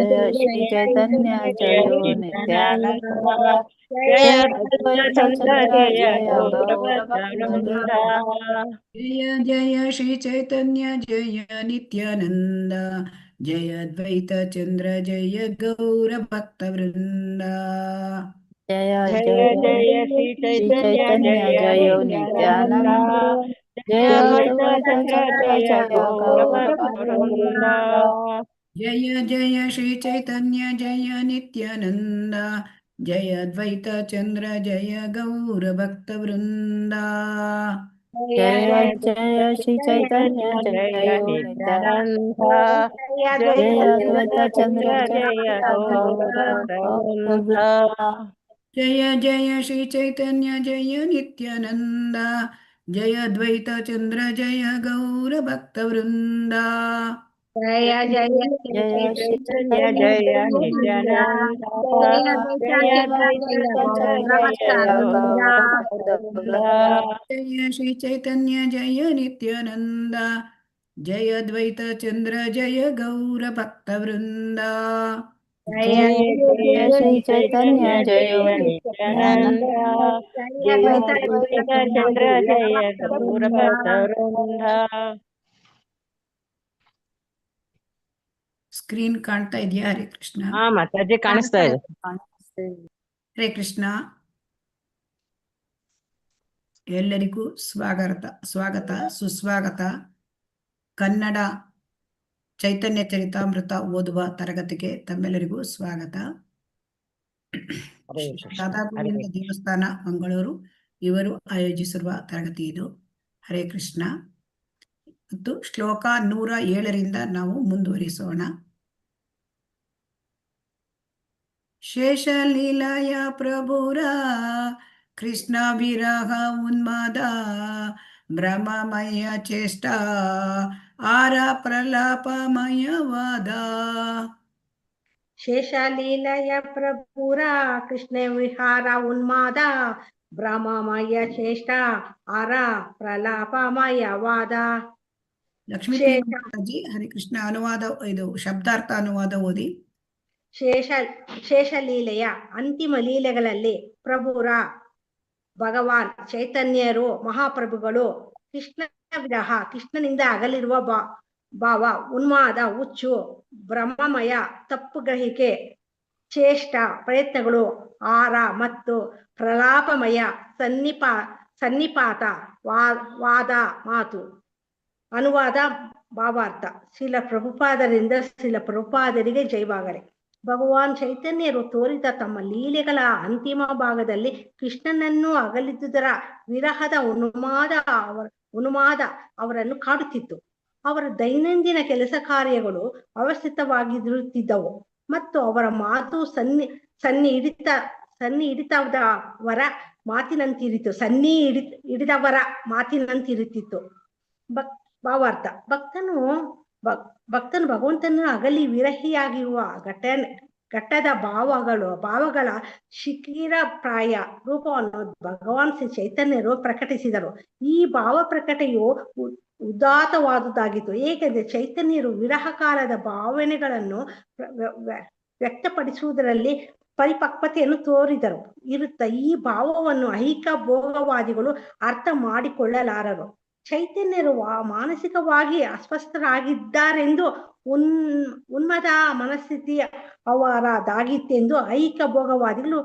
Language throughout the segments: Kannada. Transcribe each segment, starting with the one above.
जय श्री चैतन्य जय नित्यानंद जय अद्वैत चंद्र जय गौर भक्तवृंद। जय जय श्री चैतन्य जय नित्यानंद जय अद्वैत चंद्र जय गौर भक्तवृंद। जय जय जय जय श्री श्री चैतन्य चैतन्य जय जय नित्यानंद नित्यानंद जय जय अद्वैत चंद्र चंद्र जय जय गौर गौर भक्तवृंद। भक्तवृंद। जय जय श्री चैतन्य जय नित्यानंद जय अद्वैत चंद्र जय गौर भक्तवृंद। जय जय श्री चैतन्य जय नित्यानंद जय अद्वैत चंद्र जय गौर भक्तवृंद। जय जय श्री चैतन्य जय नित्यानंद जय अद्वैत चंद्र जय गौर भक्तवृंद। जय जय जय श्री चैतन्य चैतन्य जय जय नित्यानंद जय अद्वैत चंद्र जय गौर भक्तवृंद। जय श्री चैतन्य जय नित्यानंद जय अद्वैत चंद्र जय गौर भक्तवृंद। जय जय श्री चैतन्य जय नित्यानंद जय अद्वैत चंद्र चंद्र जय जय गौर भक्तवृंद। भक्तवृंದ. ಸ್ಕ್ರೀನ್ ಕಾಣ್ತಾ ಇದೆಯಾ? ಹರೇ ಕೃಷ್ಣ. ಮಾತಾಜಿ ಕಾಣಿಸ್ತಾ ಇದೆ. ಹರೇ ಕೃಷ್ಣ. ಎಲ್ಲರಿಗೂ ಸ್ವಾಗತ ಸುಸ್ವಾಗತ. ಕನ್ನಡ ಚೈತನ್ಯ ಚರಿತಾಮೃತ ಓದುವ ತರಗತಿಗೆ ತಮ್ಮೆಲ್ಲರಿಗೂ ಸ್ವಾಗತ. ರಾಧಾಗೋವಿಂದ ದೇವಸ್ಥಾನ ಮಂಗಳೂರು ಇವರು ಆಯೋಜಿಸಿರುವ ತರಗತಿ ಇದು. ಹರೇ ಕೃಷ್ಣ. ಮತ್ತು ಶ್ಲೋಕ 107 ನಾವು ಮುಂದುವರಿಸೋಣ. ಶೇಷಲೀಲಾಯ ಪ್ರಭುರ ಕೃಷ್ಣ ವಿರಹ ಉನ್ಮಾದ ಭ್ರಮಮಯ ಚೇಷ್ಟ ಆರ ಪ್ರಲಾಪಮಯವಾದ. ಶೇಷಲೀಲಯ ಪ್ರಭುರ ಕೃಷ್ಣ ವಿಹಾರ ಉನ್ಮಾದ ಭ್ರಮಮಯ ಚೇಷ್ಟ ಆರ ಪ್ರಲಾಪಮಯವಾದ. ಲಕ್ಷ್ಮೀ ಹರೇ ಕೃಷ್ಣ. ಅನುವಾದ ಇದು ಶಬ್ದಾರ್ಥ ಅನುವಾದ ಓದಿ. ಶೇಷಲೀಲೆಯ ಅಂತಿಮ ಲೀಲೆಗಳಲ್ಲಿ ಪ್ರಭುರ ಭಗವಾನ್ ಚೈತನ್ಯರು ಮಹಾಪ್ರಭುಗಳು ಕೃಷ್ಣ ವಿರಹ ಕೃಷ್ಣನಿಂದ ಅಗಲಿರುವ ಭಾವ, ಉನ್ಮಾದ ಹುಚ್ಚು, ಭ್ರಮಮಯ ತಪ್ಪು ಗ್ರಹಿಕೆ, ಚೇಷ್ಟ ಪ್ರಯತ್ನಗಳು, ಆರ ಮತ್ತು ಪ್ರಲಾಪಮಯ ಸನ್ನಿಪಾತ ವಾದ ಮಾತು. ಅನುವಾದ ಭಾವಾರ್ಥ. ಶ್ರೀಲ ಪ್ರಭುಪಾದರಿಂದ ಶ್ರೀಲ ಪ್ರಭುಪಾದರಿಗೆ ಜೈವಾಗಲಿ. ಭಗವಾನ್ ಚೈತನ್ಯರು ತೋರಿದ ತಮ್ಮ ಲೀಲೆಗಳ ಅಂತಿಮ ಭಾಗದಲ್ಲಿ ಕೃಷ್ಣನನ್ನು ಅಗಲಿದುದರ ವಿರಹದ ಉನ್ಮಾದ ಅವರನ್ನು ಕಾಡುತ್ತಿತ್ತು. ಅವರ ದೈನಂದಿನ ಕೆಲಸ ಕಾರ್ಯಗಳು ಅವಸ್ಥಿತವಾಗಿರುತ್ತಿದ್ದವು ಮತ್ತು ಅವರ ಮಾತು ಸನ್ನಿ ಹಿಡಿದವರ ಮಾತಿನಂತಿರುತ್ತಿತ್ತು. ಭಾವಾರ್ಥ. ಭಕ್ತನು ಭಗವಂತನ ಅಗಲಿ ವಿರಹಿಯಾಗಿರುವ ಘಟ್ಟದ ಭಾವಗಳ ಶಿಖಿರಪ್ರಾಯ ರೂಪವನ್ನು ಭಗವಾನ್ ಶ್ರೀ ಚೈತನ್ಯರು ಪ್ರಕಟಿಸಿದರು. ಈ ಭಾವ ಪ್ರಕಟೆಯು ಉದಾತ್ತವಾದುದಾಗಿತ್ತು, ಏಕೆಂದರೆ ಚೈತನ್ಯರು ವಿರಹ ಕಾಲದ ಭಾವನೆಗಳನ್ನು ವ್ಯಕ್ತಪಡಿಸುವುದರಲ್ಲಿ ಪರಿಪಕ್ವತೆಯನ್ನು ತೋರಿದರು ಈ ಭಾವವನ್ನು ಐಹಿಕ ಭೋಗವಾದಿಗಳು ಅರ್ಥ ಮಾಡಿಕೊಳ್ಳಲಾರರು. ಚೈತನ್ಯರು ಮಾನಸಿಕವಾಗಿ ಅಸ್ವಸ್ಥರಾಗಿದ್ದಾರೆಂದು ಉನ್ಮದ ಮನಸ್ಥಿತಿ ಅವರದಾಗಿತ್ತೆಂದು ಐಹಿಕ ಭೋಗವಾದಿಗಳು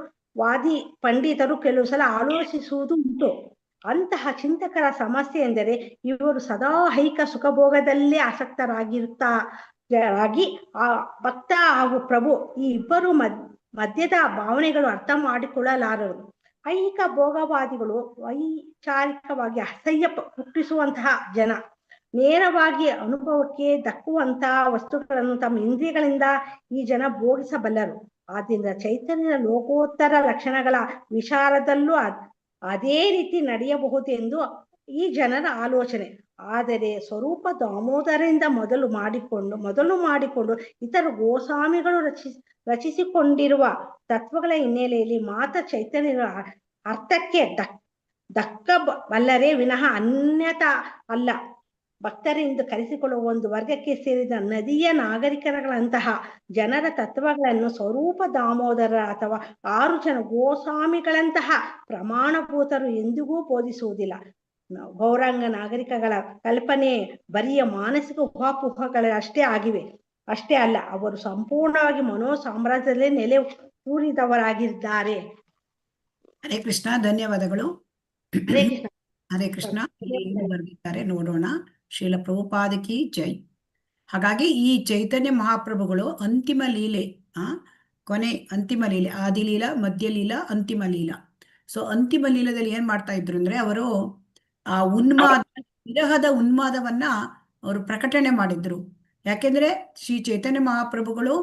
ಪಂಡಿತರು ಕೆಲವು ಸಲ ಆಲೋಚಿಸುವುದು ಉಂಟು. ಅಂತಹ ಚಿಂತಕರ ಸಮಸ್ಯೆ ಎಂದರೆ ಇವರು ಸದಾ ಐಹಿಕ ಸುಖಭೋಗದಲ್ಲೇ ಆಸಕ್ತರಾಗಿ ಭಕ್ತ ಹಾಗೂ ಪ್ರಭು ಈ ಇಬ್ಬರು ಮಧ್ಯದ ಭಾವನೆಗಳು ಅರ್ಥ ಮಾಡಿಕೊಳ್ಳಲಾರರು. ಐಹಿಕ ಭೋಗವಾದಿಗಳು ವೈಚಾರಿಕವಾಗಿ ಅಸಹ್ಯ ಹುಟ್ಟಿಸುವಂತಹ ಜನ. ನೇರವಾಗಿ ಅನುಭವಕ್ಕೆ ದಕ್ಕುವಂತಹ ವಸ್ತುಗಳನ್ನು ತಮ್ಮ ಇಂದ್ರಿಯಗಳಿಂದ ಈ ಜನ ಭೋಗಿಸಬಲ್ಲರು. ಆದ್ದರಿಂದ ಚೈತನ್ಯದ ಲೋಕೋತ್ತರ ಲಕ್ಷಣಗಳ ವಿಚಾರದಲ್ಲೂ ಅದೇ ರೀತಿ ನಡೆಯಬಹುದೆಂದು ಈ ಜನರ ಆಲೋಚನೆ. ಆದರೆ ಸ್ವರೂಪ ದಾಮೋದರಿಂದ ಮೊದಲು ಮಾಡಿಕೊಂಡು ಇತರ ಗೋಸ್ವಾಮಿಗಳು ರಚಿಸಿಕೊಂಡಿರುವ ತತ್ವಗಳ ಹಿನ್ನೆಲೆಯಲ್ಲಿ ಮಾತ್ರ ಚೈತನ್ಯರ ಅರ್ಥಕ್ಕೆ ದಕ್ಕಬಲ್ಲರೇ ವಿನಃ ಅನ್ಯತಾ ಅಲ್ಲ. ಭಕ್ತರಿಂದ ಕರೆಸಿಕೊಳ್ಳುವ ಒಂದು ವರ್ಗಕ್ಕೆ ಸೇರಿದ ನದಿಯ ನಾಗರಿಕರುಗಳಂತಹ ಜನರ ತತ್ವಗಳನ್ನು ಸ್ವರೂಪ ದಾಮೋದರ ಅಥವಾ 6 ಜನ ಗೋಸ್ವಾಮಿಗಳಂತಹ ಪ್ರಮಾಣಭೂತರು ಎಂದಿಗೂ ಬೋಧಿಸುವುದಿಲ್ಲ. ಗೌರಾಂಗ ನಾಗರಿಕಗಳ ಕಲ್ಪನೆ ಬರಿಯ ಮಾನಸಿಕ ಊಹಾಪೋಹಗಳಷ್ಟೇ ಆಗಿವೆ. ಅಷ್ಟೇ ಅಲ್ಲ, ಅವರು ಸಂಪೂರ್ಣವಾಗಿ ಮನೋ ಸಾಮ್ರಾಜ್ಯದಲ್ಲೇ ನೆಲೆ ಊರಿದವರಾಗಿದ್ದಾರೆ. ಹರೇ ಕೃಷ್ಣ, ಧನ್ಯವಾದಗಳು. ಹರೇ ಕೃಷ್ಣ. ಹರೇ ಕೃಷ್ಣ. ಇಲ್ಲಿ ಏನು ಬರೆದಿದ್ದಾರೆ ನೋಡೋಣ. ಶ್ರೀಲ ಪ್ರಭುಪಾದಕಿ ಜೈ. ಹಾಗಾಗಿ ಈ ಚೈತನ್ಯ ಮಹಾಪ್ರಭುಗಳು ಅಂತಿಮ ಲೀಲೆ, ಕೊನೆ ಅಂತಿಮ ಲೀಲೆ, ಆದಿಲೀಲ, ಮಧ್ಯಲೀಲ, ಅಂತಿಮ ಲೀಲ. ಸೊ ಅಂತಿಮ ಲೀಲದಲ್ಲಿ ಏನ್ ಮಾಡ್ತಾ ಇದ್ರು ಅಂದ್ರೆ, ಅವರು ಆ ವಿರಹದ ಉನ್ಮಾದವನ್ನ ಅವರು ಪ್ರಕಟಣೆ ಮಾಡಿದ್ರು. ಯಾಕೆಂದ್ರೆ ಶ್ರೀ ಚೈತನ್ಯ ಮಹಾಪ್ರಭುಗಳು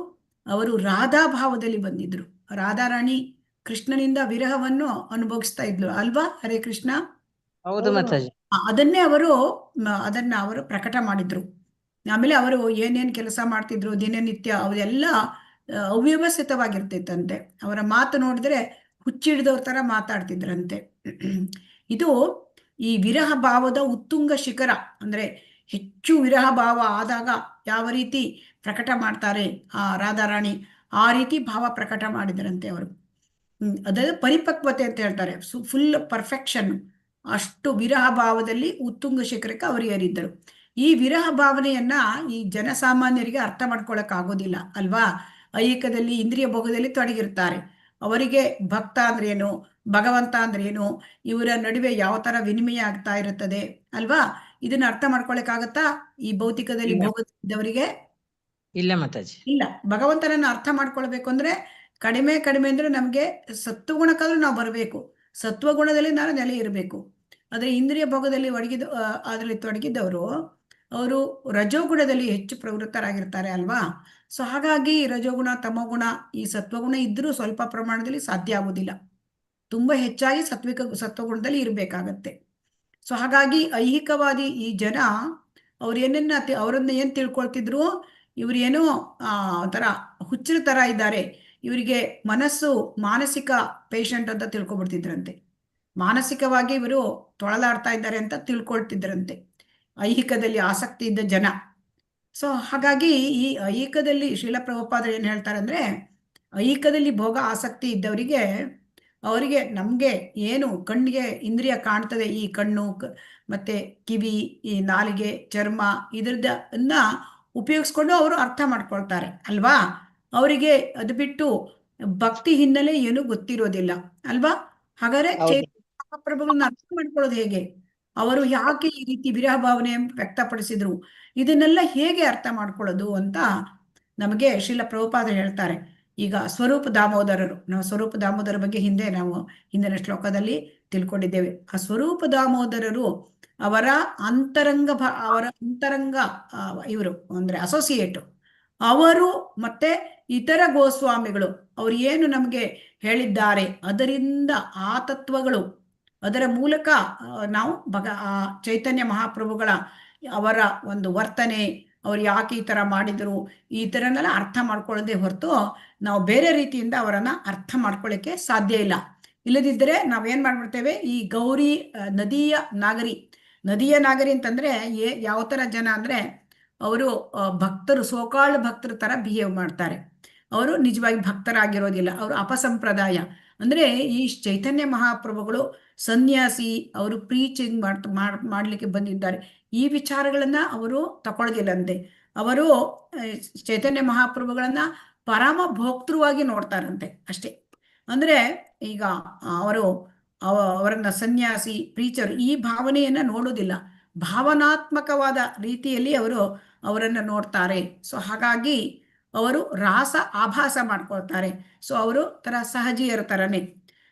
ಅವರು ರಾಧಾ ಭಾವದಲ್ಲಿ ಬಂದಿದ್ರು. ರಾಧಾರಾಣಿ ಕೃಷ್ಣನಿಂದ ವಿರಹವನ್ನು ಅನುಭವಿಸ್ತಾ ಇದ್ಲು ಅಲ್ವಾ? ಹರೇ ಕೃಷ್ಣ. ಹೌದು ಮಾತಾಜಿ. ಅದನ್ನ ಅವರು ಪ್ರಕಟ ಮಾಡಿದ್ರು. ಆಮೇಲೆ ಅವರು ಏನೇನ್ ಕೆಲಸ ಮಾಡ್ತಿದ್ರು ದಿನನಿತ್ಯ ಅವರೆಲ್ಲ ಅವ್ಯವಸ್ಥಿತವಾಗಿರ್ತಿತ್ತಂತೆ. ಅವರ ಮಾತು ನೋಡಿದ್ರೆ ಹುಚ್ಚಿಡ್ದವ್ರ ತರ ಮಾತಾಡ್ತಿದ್ರಂತೆ. ಇದು ಈ ವಿರಹ ಭಾವದ ಉತ್ತುಂಗ ಶಿಖರ. ಅಂದ್ರೆ ಹೆಚ್ಚು ವಿರಹ ಭಾವ ಆದಾಗ ಯಾವ ರೀತಿ ಪ್ರಕಟ ಮಾಡ್ತಾರೆ ಆ ರಾಧಾರಾಣಿ, ಆ ರೀತಿ ಭಾವ ಪ್ರಕಟ ಮಾಡಿದ್ರಂತೆ ಅವರು. ಅದೇ ಪರಿಪಕ್ವತೆ ಅಂತ ಹೇಳ್ತಾರೆ, ಫುಲ್ ಪರ್ಫೆಕ್ಷನ್. ಅಷ್ಟು ವಿರಹ ಭಾವದಲ್ಲಿ ಉತ್ತುಂಗ ಶಿಖರಕ್ಕೆ ಅವರು ಏರಿದ್ದರು. ಈ ವಿರಹ ಭಾವನೆಯನ್ನ ಈ ಜನಸಾಮಾನ್ಯರಿಗೆ ಅರ್ಥ ಮಾಡ್ಕೊಳಕ್ ಆಗೋದಿಲ್ಲ ಅಲ್ವಾ? ಐಹಿಕದಲ್ಲಿ ಇಂದ್ರಿಯ ಭೋಗದಲ್ಲಿ ತೊಡಗಿರ್ತಾರೆ. ಅವರಿಗೆ ಭಕ್ತ ಅಂದ್ರೇನು, ಭಗವಂತ ಅಂದ್ರೇನು, ಇವರ ನಡುವೆ ಯಾವ ತರ ವಿನಿಮಯ ಆಗ್ತಾ ಇರುತ್ತದೆ ಅಲ್ವಾ? ಇದನ್ನ ಅರ್ಥ ಮಾಡ್ಕೊಳಕ್ಕಾಗತ್ತಾ ಈ ಭೌತಿಕದಲ್ಲಿ ಭೋಗದವರಿಗೆ? ಇಲ್ಲ ಮಾತಾಜಿ. ಇಲ್ಲ. ಭಗವಂತನನ್ನ ಅರ್ಥ ಮಾಡ್ಕೊಳ್ಬೇಕು ಅಂದ್ರೆ ಕಡಿಮೆ ಅಂದ್ರೆ ನಮ್ಗೆ ಸತ್ವಗುಣಕ್ಕಾದ್ರೂ ನಾವು ಬರಬೇಕು. ಸತ್ವಗುಣದಲ್ಲಿ ನಾನು ನೆಲೆ ಇರಬೇಕು. ಆದ್ರೆ ಇಂದ್ರಿಯ ಭೋಗದಲ್ಲಿ ಅದರಲ್ಲಿ ತೊಡಗಿದ್ದವರು ಅವರು ರಜೋಗುಣದಲ್ಲಿ ಹೆಚ್ಚು ಪ್ರವೃತ್ತರಾಗಿರ್ತಾರೆ ಅಲ್ವಾ? ಸೊ ಹಾಗಾಗಿ ರಜೋಗುಣ, ತಮೋಗುಣ, ಈ ಸತ್ವಗುಣ ಇದ್ರೂ ಸ್ವಲ್ಪ ಪ್ರಮಾಣದಲ್ಲಿ ಸಾಧ್ಯ ಆಗುದಿಲ್ಲ. ತುಂಬಾ ಹೆಚ್ಚಾಗಿ ಸತ್ವಗುಣದಲ್ಲಿ ಇರಬೇಕಾಗತ್ತೆ. ಸೊ ಹಾಗಾಗಿ ಐಹಿಕವಾದಿ ಈ ಜನ ಅವರನ್ನ ಏನ್ ತಿಳ್ಕೊಳ್ತಿದ್ರು, ಇವ್ರು ಏನೋ ಒಂಥರ ಹುಚ್ಚರ ತರ ಇದ್ದಾರೆ, ಇವರಿಗೆ ಮಾನಸಿಕ ಪೇಷಂಟ್ ಅಂತ ತಿಳ್ಕೊಬಿಡ್ತಿದ್ರಂತೆ. ಮಾನಸಿಕವಾಗಿ ಇವರು ತೊಳಲಾಡ್ತಾ ಇದ್ದಾರೆ ಅಂತ ತಿಳ್ಕೊಳ್ತಿದ್ರಂತೆ ಐಹಿಕದಲ್ಲಿ ಆಸಕ್ತಿ ಇದ್ದ ಜನ. ಸೊ ಹಾಗಾಗಿ ಈ ಐಹಿಕದಲ್ಲಿ ಶ್ರೀಲ ಪ್ರಭುಪಾದರು ಏನ್ ಹೇಳ್ತಾರೆ ಅಂದ್ರೆ, ಐಹಿಕದಲ್ಲಿ ಭೋಗ ಆಸಕ್ತಿ ಇದ್ದವರಿಗೆ ಅವರಿಗೆ ನಮ್ಗೆ ಏನು ಕಣ್ಣಿಗೆ ಇಂದ್ರಿಯ ಕಾಣ್ತದೆ, ಈ ಕಣ್ಣು ಮತ್ತೆ ಕಿವಿ, ಈ ನಾಲಿಗೆ, ಚರ್ಮ, ಇದನ್ನ ಉಪಯೋಗಿಸ್ಕೊಂಡು ಅವರು ಅರ್ಥ ಮಾಡ್ಕೊಳ್ತಾರೆ ಅಲ್ವಾ? ಅವರಿಗೆ ಅದು ಬಿಟ್ಟು ಭಕ್ತಿ ಹಿನ್ನೆಲೆ ಏನು ಗೊತ್ತಿರೋದಿಲ್ಲ ಅಲ್ವಾ? ಹಾಗಾದ್ರೆ ಮಹಾಪ್ರಭುಗಳನ್ನ ಅರ್ಥ ಮಾಡ್ಕೊಳ್ಳೋದು ಹೇಗೆ? ಅವರು ಯಾಕೆ ಈ ರೀತಿ ವಿರಹ ಭಾವನೆ ವ್ಯಕ್ತಪಡಿಸಿದ್ರು? ಇದನ್ನೆಲ್ಲ ಹೇಗೆ ಅರ್ಥ ಮಾಡ್ಕೊಳ್ಳೋದು ಅಂತ ನಮಗೆ ಶ್ರೀಲ ಪ್ರಭುಪಾದರು ಹೇಳ್ತಾರೆ. ಈಗ ಸ್ವರೂಪ ದಾಮೋದರರು, ನಾವು ಸ್ವರೂಪ ದಾಮೋದರ ಬಗ್ಗೆ ಹಿಂದಿನ ಶ್ಲೋಕದಲ್ಲಿ ತಿಳ್ಕೊಂಡಿದ್ದೇವೆ. ಆ ಸ್ವರೂಪ ದಾಮೋದರರು ಅವರ ಅಂತರಂಗ ಇವರು ಅಂದ್ರೆ ಅಸೋಸಿಯೇಟ್. ಅವರು ಮತ್ತೆ ಇತರ ಗೋಸ್ವಾಮಿಗಳು ಅವರು ಏನು ನಮಗೆ ಹೇಳಿದ್ದಾರೆ ಅದರಿಂದ ಆ ತತ್ವಗಳು, ಅದರ ಮೂಲಕ ನಾವು ಚೈತನ್ಯ ಮಹಾಪ್ರಭುಗಳ ಅವರ ಒಂದು ವರ್ತನೆ, ಅವ್ರು ಯಾಕೆ ಈ ತರ ಮಾಡಿದ್ರು, ಈ ತರನೆಲ್ಲ ಅರ್ಥ ಮಾಡ್ಕೊಳ್ಳೋದೇ ಹೊರತು ನಾವು ಬೇರೆ ರೀತಿಯಿಂದ ಅವರನ್ನ ಅರ್ಥ ಮಾಡ್ಕೊಳ್ಳಿಕ್ಕೆ ಸಾಧ್ಯ ಇಲ್ಲ. ಇಲ್ಲದಿದ್ದರೆ ನಾವೇನ್ ಮಾಡ್ಬಿಡ್ತೇವೆ, ಈ ಗೌರಿ ನದಿಯ ನಾಗರಿ ಅಂತಂದ್ರೆ ಯಾವ ತರ ಜನ ಅಂದ್ರೆ, ಅವರು ಭಕ್ತರು, ಸೋಕಾಳ್ ಭಕ್ತರ ತರ ಬಿಹೇವ್ ಮಾಡ್ತಾರೆ. ಅವರು ನಿಜವಾಗಿ ಭಕ್ತರಾಗಿರೋದಿಲ್ಲ, ಅವರು ಅಪಸಂಪ್ರದಾಯ. ಅಂದ್ರೆ ಈ ಚೈತನ್ಯ ಮಹಾಪ್ರಭುಗಳು ಸನ್ಯಾಸಿ, ಅವರು ಪ್ರೀಚಿಂಗ್ ಮಾಡ್ಲಿಕ್ಕೆ ಬಂದಿದ್ದಾರೆ. ಈ ವಿಚಾರಗಳನ್ನ ಅವರು ತಗೊಳ್ಳೋದಿಲ್ಲಂತೆ. ಅವರು ಚೈತನ್ಯ ಮಹಾಪ್ರಭುಗಳನ್ನ ಪರಮ ಭೋಕ್ತೃವಾಗಿ ನೋಡ್ತಾರಂತೆ ಅಷ್ಟೇ. ಅಂದ್ರೆ ಈಗ ಅವರನ್ನ ಸನ್ಯಾಸಿ, ಪ್ರೀಚರ್ ಈ ಭಾವನೆಯನ್ನ ನೋಡೋದಿಲ್ಲ, ಭಾವನಾತ್ಮಕವಾದ ರೀತಿಯಲ್ಲಿ ಅವರನ್ನ ನೋಡ್ತಾರೆ. ಸೊ ಹಾಗಾಗಿ ಅವರು ರಾಸ ಆಭಾಸ ಮಾಡ್ಕೊಳ್ತಾರೆ. ಸೊ ಅವರು ತರ ಸಹಜೀಯರ ತರನೇ.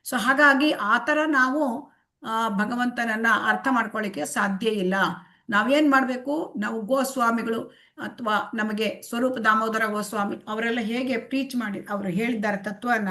ಸೊ ಹಾಗಾಗಿ ಆ ತರ ನಾವು ಭಗವಂತನನ್ನ ಅರ್ಥ ಮಾಡ್ಕೊಳ್ಳಿಕ್ಕೆ ಸಾಧ್ಯ ಇಲ್ಲ. ನಾವೇನ್ ಮಾಡ್ಬೇಕು, ನಾವು ಗೋಸ್ವಾಮಿಗಳು ಅಥವಾ ನಮಗೆ ಸ್ವರೂಪ ದಾಮೋದರ ಗೋಸ್ವಾಮಿ ಅವರೆಲ್ಲ ಹೇಗೆ ಪ್ರೀಚ್ ಮಾಡಿ ಅವರು ಹೇಳಿದ್ದಾರೆ ತತ್ವನ,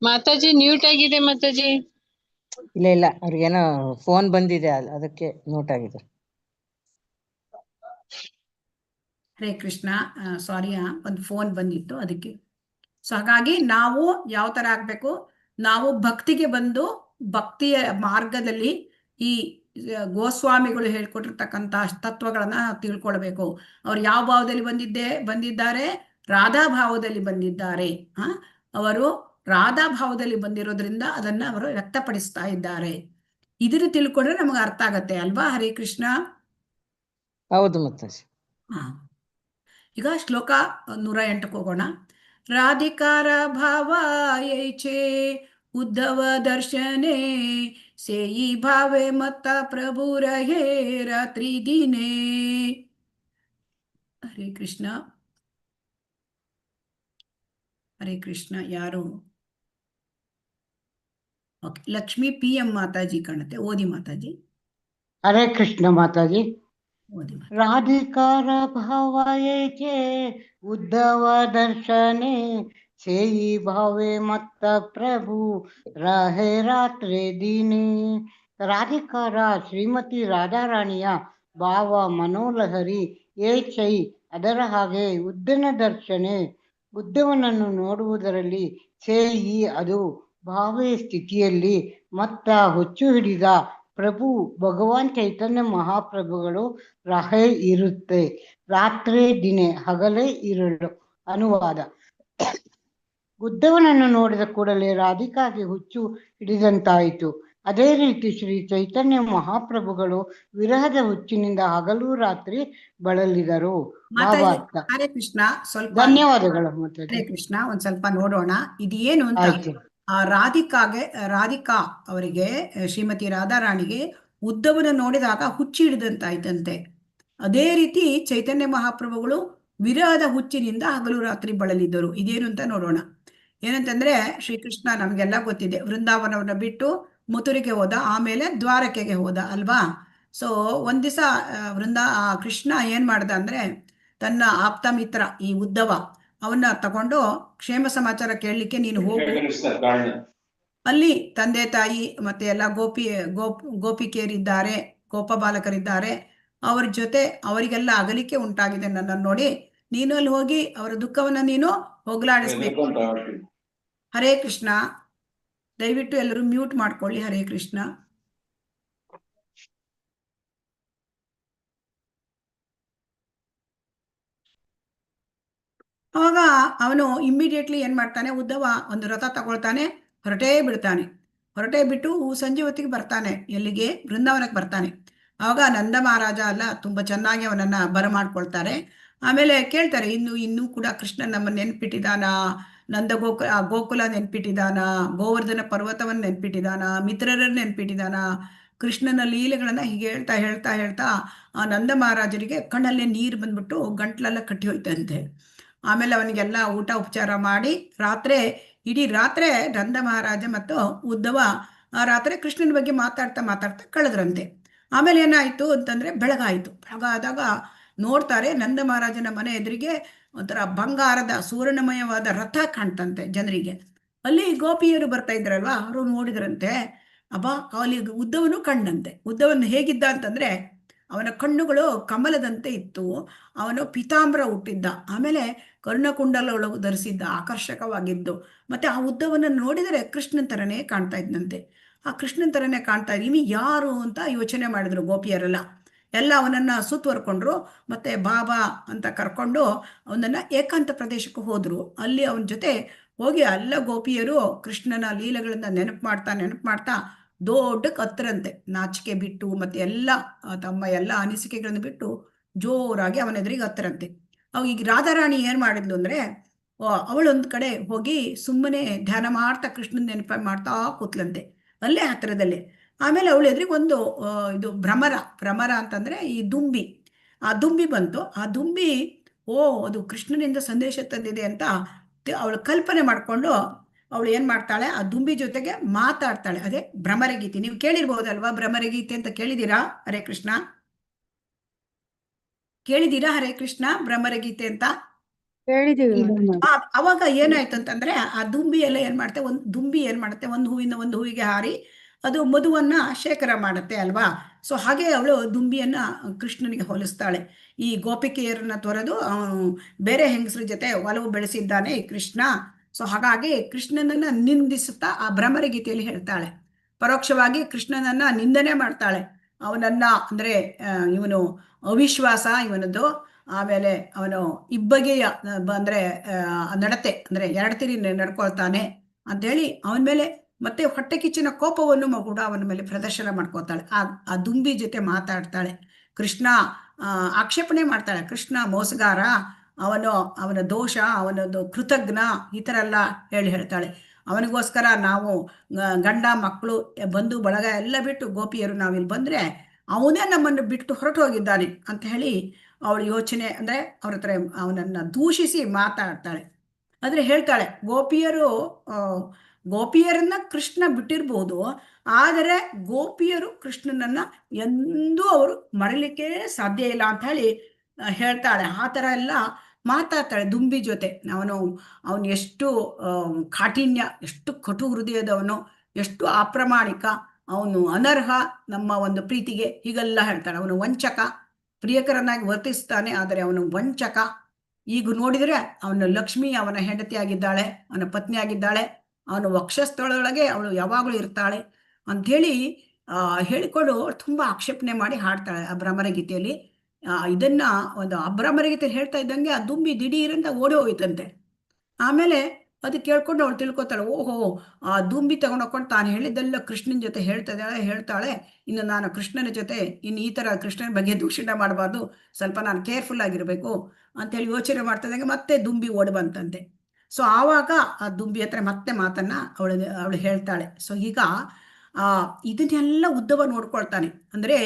ಮಾತಾಜಿ ನ್ಯೂಟ್ ಆಗಿದೆ ಮಾತಾಜಿ. ಇಲ್ಲ ಅವ್ರಿಗೇನೋ ಫೋನ್ ಬಂದಿದೆ ಅದಕ್ಕೆ ನೋಟ್ ಆಗಿದೆ. ಹರೇ ಕೃಷ್ಣ. ಸಾರಿ, ಒಂದು ಫೋನ್ ಬಂದಿತ್ತು ಅದಕ್ಕೆ. ಸೊ ಹಾಗಾಗಿ ನಾವು ಯಾವ ತರ ಆಗ್ಬೇಕು, ನಾವು ಭಕ್ತಿಗೆ ಬಂದು ಭಕ್ತಿಯ ಮಾರ್ಗದಲ್ಲಿ ಈ ಗೋಸ್ವಾಮಿಗಳು ಹೇಳ್ಕೊಟ್ಟಿರ್ತಕ್ಕಂಥ ತತ್ವಗಳನ್ನ ತಿಳ್ಕೊಳ್ಬೇಕು. ಅವ್ರು ಯಾವ ಭಾವದಲ್ಲಿ ಬಂದಿದ್ದಾರೆ? ರಾಧಾ ಭಾವದಲ್ಲಿ ಬಂದಿದ್ದಾರೆ. ಅವರು ರಾಧಾ ಭಾವದಲ್ಲಿ ಬಂದಿರೋದ್ರಿಂದ ಅದನ್ನ ಅವರು ವ್ಯಕ್ತಪಡಿಸ್ತಾ ಇದ್ದಾರೆ. ಇದನ್ನು ತಿಳ್ಕೊಂಡ್ರೆ ನಮಗೆ ಅರ್ಥ ಆಗತ್ತೆ ಅಲ್ವಾ? ಹರೇ ಕೃಷ್ಣ. ಹೌದು ಮಾತಾಜಿ. ಈಗ ಶ್ಲೋಕ 108 ಹೋಗೋಣ. ರಾಧಿಕಾರ ಭಾವ ಯೈಚೆ ಉದ್ಧವ ದರ್ಶನೆ ಸೇಯಿ ಭಾವೆ ಮತ್ತ ಪ್ರಭು ರಹೇ ರಾತ್ರಿ ದಿನೇ. ಹರೇ ಕೃಷ್ಣ. ಹರೇ ಕೃಷ್ಣ. ಯಾರು? ಓಕೆ, ಲಕ್ಷ್ಮೀ PM ಮಾತಾಜಿ ಕಾಣುತ್ತೆ. ಓದಿ ಮಾತಾಜಿ. ಹರೇ ಕೃಷ್ಣ ಮಾತಾಜಿ. ಓದಿ. ರಾಧಿಕಾರ ಭಾವಯೇಕೆ ಉದ್ಧವ ದರ್ಶನೆ ಸೇಯಿ ಭಾವೆ ಮತ್ತ ಪ್ರಭು ರಹೇ ರಾತ್ರಿ ದಿನೇ. ರಾಧಿಕಾರ ಶ್ರೀಮತಿ ರಾಧಾರಾಣಿಯ ಭಾವ ಮನೋಲಹರಿ ಏಚೈ, ಅದರ ಹಾಗೆ ಉದ್ದನ ದರ್ಶನೆ, ಉದ್ದವನನ್ನು ನೋಡುವುದರಲ್ಲಿ, ಸೇಯಿ ಅದು ಭಾವೇ ಸ್ಥಿತಿಯಲ್ಲಿ, ಮತ್ತ ಹುಚ್ಚು ಹಿಡಿದ ಪ್ರಭು ಭಗವಾನ್ ಚೈತನ್ಯ ಮಹಾಪ್ರಭುಗಳು ರಹೇ ಇರುತ್ತೆ, ರಾತ್ರಿ ದಿನೇ ಹಗಲೇ ಇರಳು. ಅನುವಾದ: ಉದ್ದವನನ್ನು ನೋಡಿದ ಕೂಡಲೇ ರಾಧಿಕಾಗೆ ಹುಚ್ಚು ಹಿಡಿದಂತಾಯಿತು. ಅದೇ ರೀತಿ ಶ್ರೀ ಚೈತನ್ಯ ಮಹಾಪ್ರಭುಗಳು ವಿರಹದ ಹುಚ್ಚಿನಿಂದ ಹಗಲು ರಾತ್ರಿ ಬಳಲಿದರು. ಹರೇ ಕೃಷ್ಣ. ಸ್ವಲ್ಪ ಧನ್ಯವಾದಗಳು. ಹರೇ ಕೃಷ್ಣ. ಒಂದ್ ಸ್ವಲ್ಪ ನೋಡೋಣ ಇದು ಏನು ಅಂತ. ಆಯ್ತು. ಆ ರಾಧಿಕಾ ಅವರಿಗೆ, ಶ್ರೀಮತಿ ರಾಧಾರಾಣಿಗೆ ಉದ್ದವನ ನೋಡಿದಾಗ ಹುಚ್ಚಿ ಹಿಡಿದಂತಾಯ್ತಂತೆ. ಅದೇ ರೀತಿ ಚೈತನ್ಯ ಮಹಾಪ್ರಭುಗಳು ವಿರಹದ ಹುಚ್ಚಿನಿಂದ ಹಗಲು ರಾತ್ರಿ ಬಳಲಿದ್ದರು. ಇದೇನು ಅಂತ ನೋಡೋಣ. ಏನಂತಂದ್ರೆ, ಶ್ರೀಕೃಷ್ಣ ನಮ್ಗೆಲ್ಲ ಗೊತ್ತಿದೆ, ವೃಂದಾವನವನ್ನ ಬಿಟ್ಟು ಮಥುರೆಗೆ ಹೋದ, ಆಮೇಲೆ ದ್ವಾರಕೆಗೆ ಹೋದ ಅಲ್ವಾ? ಸೊ ಒಂದ್ ದಿವಸ ಕೃಷ್ಣ ಏನ್ ಮಾಡ್ದ ಅಂದ್ರೆ, ತನ್ನ ಆಪ್ತ ಮಿತ್ರ ಈ ಉದ್ದವ ಅವನ್ನ ತಗೊಂಡು ಕ್ಷೇಮ ಸಮಾಚಾರ ಕೇಳಲಿಕ್ಕೆ ನೀನು ಹೋಗು, ಅಲ್ಲಿ ತಂದೆ ತಾಯಿ ಮತ್ತೆ ಎಲ್ಲ ಗೋಪಿಕೆಯರಿದ್ದಾರೆ, ಗೋಪ ಬಾಲಕರಿದ್ದಾರೆ, ಅವ್ರ ಜೊತೆ ಅವರಿಗೆಲ್ಲ ಅಗಲಿಕೆ ಉಂಟಾಗಿದೆ ನನ್ನನ್ನು ನೋಡಿ, ನೀನು ಅಲ್ಲಿ ಹೋಗಿ ಅವರ ದುಃಖವನ್ನ ನೀನು ಹೋಗಲಾಡಿಸ್ಬೇಕು. ಹರೇ ಕೃಷ್ಣ. ದಯವಿಟ್ಟು ಎಲ್ಲರೂ ಮ್ಯೂಟ್ ಮಾಡ್ಕೊಳ್ಳಿ. ಹರೇ ಕೃಷ್ಣ. ಅವಾಗ ಅವನು ಇಮ್ಮಿಡಿಯೇಟ್ಲಿ ಏನ್ ಮಾಡ್ತಾನೆ, ಉದ್ದವ ಒಂದು ರಥ ತಗೊಳ್ತಾನೆ, ಹೊರಟೇ ಬಿಟ್ಟು ಸಂಜೆ ಹೊತ್ತಿಗೆ ಬರ್ತಾನೆ. ಎಲ್ಲಿಗೆ? ಬೃಂದಾವನಕ್ಕೆ ಬರ್ತಾನೆ. ಆವಾಗ ನಂದ ಮಹಾರಾಜ ಎಲ್ಲ ತುಂಬಾ ಚೆನ್ನಾಗಿ ಅವನನ್ನ ಬರಮಾಡ್ಕೊಳ್ತಾರೆ. ಆಮೇಲೆ ಕೇಳ್ತಾರೆ, ಇನ್ನೂ ಕೂಡ ಕೃಷ್ಣ ನಮ್ಮ ನೆನ್ಪಿಟ್ಟಿದಾನ, ನಂದ ಗೋಕುಲ ನೆನ್ಪಿಟ್ಟಿದಾನ, ಗೋವರ್ಧನ ಪರ್ವತವನ್ನ ನೆನ್ಪಿಟ್ಟಿದಾನ, ಮಿತ್ರರನ್ನ ನೆನ್ಪಿಟ್ಟಿದಾನ, ಕೃಷ್ಣನ ಲೀಲೆಗಳನ್ನ ಹೀಗೆ ಹೇಳ್ತಾ ಆ ನಂದ ಮಹಾರಾಜರಿಗೆ ಕಣ್ಣಲ್ಲೇ ನೀರು ಬಂದ್ಬಿಟ್ಟು ಗಂಟ್ಲೆಲ್ಲ ಕಟ್ಟಿ ಹೋಯ್ತಂತೆ. ಆಮೇಲೆ ಅವನಿಗೆಲ್ಲ ಊಟ ಉಪಚಾರ ಮಾಡಿ ಇಡೀ ರಾತ್ರಿ ನಂದ ಮಹಾರಾಜ ಮತ್ತು ಉದ್ದವ ಆ ರಾತ್ರಿ ಕೃಷ್ಣನ ಬಗ್ಗೆ ಮಾತಾಡ್ತಾ ಕಳೆದ್ರಂತೆ. ಆಮೇಲೆ ಏನಾಯ್ತು ಅಂತಂದ್ರೆ, ಬೆಳಗಾದಾಗ ನೋಡ್ತಾರೆ, ನಂದ ಮಹಾರಾಜನ ಮನೆ ಎದುರಿಗೆ ಒಂಥರ ಬಂಗಾರದ ಸುವರ್ಣಮಯವಾದ ರಥ ಕಾಣ್ತಂತೆ ಜನರಿಗೆ. ಅಲ್ಲಿ ಗೋಪಿಯರು ಬರ್ತಾ ಇದ್ರಲ್ವಾ, ಅವರು ನೋಡಿದ್ರಂತೆ. ಅಲ್ಲಿ ಉದ್ದವನು ಕಂಡಂತೆ. ಉದ್ದವನು ಹೇಗಿದ್ದ ಅಂತಂದ್ರೆ, ಅವನ ಕಣ್ಣುಗಳು ಕಮಲದಂತೆ ಇತ್ತು, ಅವನು ಪೀತಾಂಬರ ಹುಟ್ಟಿದ್ದ, ಆಮೇಲೆ ಕರ್ಣಕುಂಡಲೊಳಗೆ ಧರಿಸಿದ್ದ, ಆಕರ್ಷಕವಾಗಿದ್ದು. ಮತ್ತೆ ಆ ಉದ್ದವನನ್ನು ನೋಡಿದರೆ ಕೃಷ್ಣನ್ ತರನೇ ಕಾಣ್ತಾ ಇದ್ದಂತೆ. ಆ ಕೃಷ್ಣನ್ ತರನೇ ಕಾಣ್ತಾ ಇದ್ವಿ, ಯಾರು ಅಂತ ಯೋಚನೆ ಮಾಡಿದ್ರು ಗೋಪಿಯರೆಲ್ಲ. ಎಲ್ಲ ಅವನನ್ನ ಸುತ್ತುವರ್ಕೊಂಡ್ರು, ಮತ್ತೆ ಬಾಬಾ ಅಂತ ಕರ್ಕೊಂಡು ಅವನನ್ನ ಏಕಾಂತ ಪ್ರದೇಶಕ್ಕೆ ಹೋದ್ರು. ಅಲ್ಲಿ ಅವನ ಜೊತೆ ಹೋಗಿ ಎಲ್ಲ ಗೋಪಿಯರು ಕೃಷ್ಣನ ಲೀಲೆಗಳನ್ನ ನೆನಪು ಮಾಡ್ತಾ ದೊಡ್ಡಕ್ಕೆ ಹತ್ತರಂತೆ. ನಾಚಿಕೆ ಬಿಟ್ಟು ಮತ್ತೆ ಎಲ್ಲ ತಮ್ಮ ಎಲ್ಲ ಅನಿಸಿಕೆಗಳನ್ನು ಬಿಟ್ಟು ಜೋರಾಗಿ ಅವನ ಎದುರಿಗೆ ಹತ್ತರಂತೆ. ಈಗ ರಾಧಾರಾಣಿ ಏನ್ ಮಾಡಿದ್ಲು ಅಂದ್ರೆ, ಅವಳೊಂದ್ ಕಡೆ ಹೋಗಿ ಸುಮ್ಮನೆ ಧ್ಯಾನ ಮಾಡ್ತಾ ಕೃಷ್ಣನ ನೆನಪ ಮಾಡ್ತಾ ಕೂತ್ಲಂತೆ, ಅಲ್ಲೇ ಹತ್ತಿರದಲ್ಲೇ. ಆಮೇಲೆ ಅವಳ ಎದುರಿಗೆ ಒಂದು ಇದು ಭ್ರಮರ ಅಂತಂದ್ರೆ ಈ ದುಂಬಿ, ಆ ದುಂಬಿ ಬಂತು. ಆ ದುಂಬಿ ಅದು ಕೃಷ್ಣನಿಂದ ಸಂದೇಶ ತಂದಿದೆ ಅಂತ ಅವಳು ಕಲ್ಪನೆ ಮಾಡ್ಕೊಂಡು ಅವಳು ಏನ್ ಮಾಡ್ತಾಳೆ, ಆ ದುಂಬಿ ಜೊತೆಗೆ ಮಾತಾಡ್ತಾಳೆ. ಅದೇ ಭ್ರಮರಗೀತೆ. ನೀವು ಕೇಳಿರ್ಬಹುದಲ್ವಾ ಭ್ರಮರಗೀತೆ ಅಂತ? ಕೇಳಿದೀರಾ? ಹರೇ ಕೃಷ್ಣ. ಕೇಳಿದೀರಾ? ಹರೇ ಕೃಷ್ಣ. ಭ್ರಮರಗೀತೆ ಅಂತ ಹೇಳಿದೀವಿ ಅವಾಗ ಏನಾಯ್ತು ಅಂತಂದ್ರೆ ಆ ದುಂಬಿ ಎಲ್ಲ ಏನ್ ಮಾಡುತ್ತೆ, ಒಂದು ದುಂಬಿ ಏನ್ ಮಾಡುತ್ತೆ, ಒಂದು ಹೂವಿನ ಒಂದು ಹೂವಿಗೆ ಹಾರಿ ಅದು ಮಧುವನ್ನ ಶೇಖರ ಮಾಡುತ್ತೆ ಅಲ್ವಾ. ಸೊ ಹಾಗೆ ಅವಳು ದುಂಬಿಯನ್ನ ಕೃಷ್ಣನಿಗೆ ಹೋಲಿಸ್ತಾಳೆ. ಈ ಗೋಪಿಕೆಯರನ್ನ ತೊರೆದು ಬೇರೆ ಹೆಂಗಸರ ಜೊತೆ ಒಲವು ಬೆಳೆಸಿದ್ದಾನೆ ಈ ಕೃಷ್ಣ. ಸೊ ಹಾಗಾಗಿ ಕೃಷ್ಣನನ್ನ ನಿಂದಿಸುತ್ತಾ ಆ ಭ್ರಮರಗೀತೆಯಲ್ಲಿ ಹೇಳ್ತಾಳೆ. ಪರೋಕ್ಷವಾಗಿ ಕೃಷ್ಣನನ್ನ ನಿಂದನೆ ಮಾಡ್ತಾಳೆ. ಅವನನ್ನ ಅಂದ್ರೆ ಇವನು ಅವಿಶ್ವಾಸ ಇವನದ್ದು, ಆಮೇಲೆ ಅವನು ಇಬ್ಬಗೆಯ ಅಂದ್ರೆ ನಡತೆ ಅಂದ್ರೆ ಎರಡ್ತಿರಿ ನಡ್ಕೊಳ್ತಾನೆ ಅಂತೇಳಿ ಅವನ ಮೇಲೆ ಮತ್ತೆ ಹೊಟ್ಟೆ ಕಿಚ್ಚಿನ ಕೋಪವನ್ನು ಕೂಡ ಅವನ ಮೇಲೆ ಪ್ರದರ್ಶನ ಮಾಡ್ಕೋತಾಳೆ. ಆ ದುಂಬಿ ಜೊತೆ ಮಾತಾಡ್ತಾಳೆ. ಕೃಷ್ಣ ಆಕ್ಷೇಪಣೆ ಮಾಡ್ತಾಳೆ, ಕೃಷ್ಣ ಮೋಸಗಾರ, ಅವನ ದೋಷ, ಅವನದು ಕೃತಜ್ಞ, ಈ ಥರ ಎಲ್ಲ ಹೇಳ್ತಾಳೆ. ಅವನಿಗೋಸ್ಕರ ನಾವು ಗಂಡ ಮಕ್ಕಳು ಬಂಧು ಬಳಗ ಎಲ್ಲ ಬಿಟ್ಟು ಗೋಪಿಯರು ನಾವಿಲ್ಲಿ ಬಂದ್ರೆ ಅವನೇ ನಮ್ಮನ್ನು ಬಿಟ್ಟು ಹೊರಟು ಹೋಗಿದ್ದಾನೆ ಅಂತ ಹೇಳಿ ಅವಳು ಯೋಚನೆ ಅಂದ್ರೆ ಅವ್ರ ಹತ್ರ ಅವನನ್ನ ದೂಷಿಸಿ ಮಾತಾಡ್ತಾಳೆ. ಆದ್ರೆ ಹೇಳ್ತಾಳೆ ಗೋಪಿಯರನ್ನ ಕೃಷ್ಣ ಬಿಟ್ಟಿರ್ಬೋದು, ಆದರೆ ಗೋಪಿಯರು ಕೃಷ್ಣನನ್ನ ಎಂದೂ ಅವರು ಮರಲಿಕ್ಕೆ ಸಾಧ್ಯ ಇಲ್ಲ ಅಂತ ಹೇಳಿ ಹೇಳ್ತಾಳೆ. ಆ ಥರ ಎಲ್ಲ ಮಾತಾಡ್ತಾಳೆ ದುಂಬಿ ಜೊತೆ. ಅವನು ಎಷ್ಟು ಕಾಠಿಣ್ಯ, ಎಷ್ಟು ಕಟು ಹೃದಯದವನು, ಎಷ್ಟು ಅಪ್ರಾಮಾಣಿಕ, ಅವನು ಅನರ್ಹ ನಮ್ಮ ಒಂದು ಪ್ರೀತಿಗೆ, ಹೀಗೆಲ್ಲ ಹೇಳ್ತಾಳೆ. ಅವನು ವಂಚಕ, ಪ್ರಿಯಕರನಾಗಿ ವರ್ತಿಸ್ತಾನೆ, ಆದರೆ ಅವನು ವಂಚಕ. ಈಗ ನೋಡಿದ್ರೆ ಅವನ ಲಕ್ಷ್ಮಿ ಅವನ ಹೆಂಡತಿ ಆಗಿದ್ದಾಳೆ, ಅವನ ಪತ್ನಿ ಆಗಿದ್ದಾಳೆ, ಅವನ ವಕ್ಷಸ್ಥಳದೊಳಗೆ ಅವಳು ಯಾವಾಗಲೂ ಇರ್ತಾಳೆ ಅಂಥೇಳಿ ಹೇಳಿಕೊಂಡು ತುಂಬಾ ಆಕ್ಷೇಪಣೆ ಮಾಡಿ ಹಾಡ್ತಾಳೆ ಆ ಭ್ರಮರಗೀತೆಯಲ್ಲಿ. ಇದನ್ನ ಒಂದು ಅಭ್ರಮರಗೀತೆ ಹೇಳ್ತಾ ಇದ್ದಂಗೆ ಆ ದುಂಬಿ ದಿಢೀರಂತ ಓಡಿ ಹೋಯ್ತಂತೆ. ಆಮೇಲೆ ಅದು ಕೇಳ್ಕೊಂಡು ಅವಳು ತಿಳ್ಕೊತಾಳೆ, ಓಹೋ ಆ ದುಂಬಿ ತಗೊಂಡೋಗ್ಕೊಂಡು ತಾನು ಹೇಳಿದ್ದೆಲ್ಲ ಕೃಷ್ಣನ ಜೊತೆ ಹೇಳ್ತಾಳೆ. ಇನ್ನು ನಾನು ಕೃಷ್ಣನ ಜೊತೆ ಇನ್ನು ಈ ತರ ಕೃಷ್ಣನ ಬಗ್ಗೆ ದೂಷಣೆ ಮಾಡಬಾರ್ದು, ಸ್ವಲ್ಪ ನಾನು ಕೇರ್ಫುಲ್ ಆಗಿರ್ಬೇಕು ಅಂತೇಳಿ ಯೋಚನೆ ಮಾಡ್ತಿದ್ದಂಗೆ ಮತ್ತೆ ದುಂಬಿ ಓಡಿ ಬಂತಂತೆ. ಸೊ ಆವಾಗ ಆ ದುಂಬಿ ಹತ್ರ ಮತ್ತೆ ಮಾತನ್ನ ಅವಳು ಹೇಳ್ತಾಳೆ. ಸೊ ಈಗ ಇದನ್ನೆಲ್ಲ ಉದ್ದವ ನೋಡ್ಕೊಳ್ತಾನೆ. ಅಂದ್ರೆ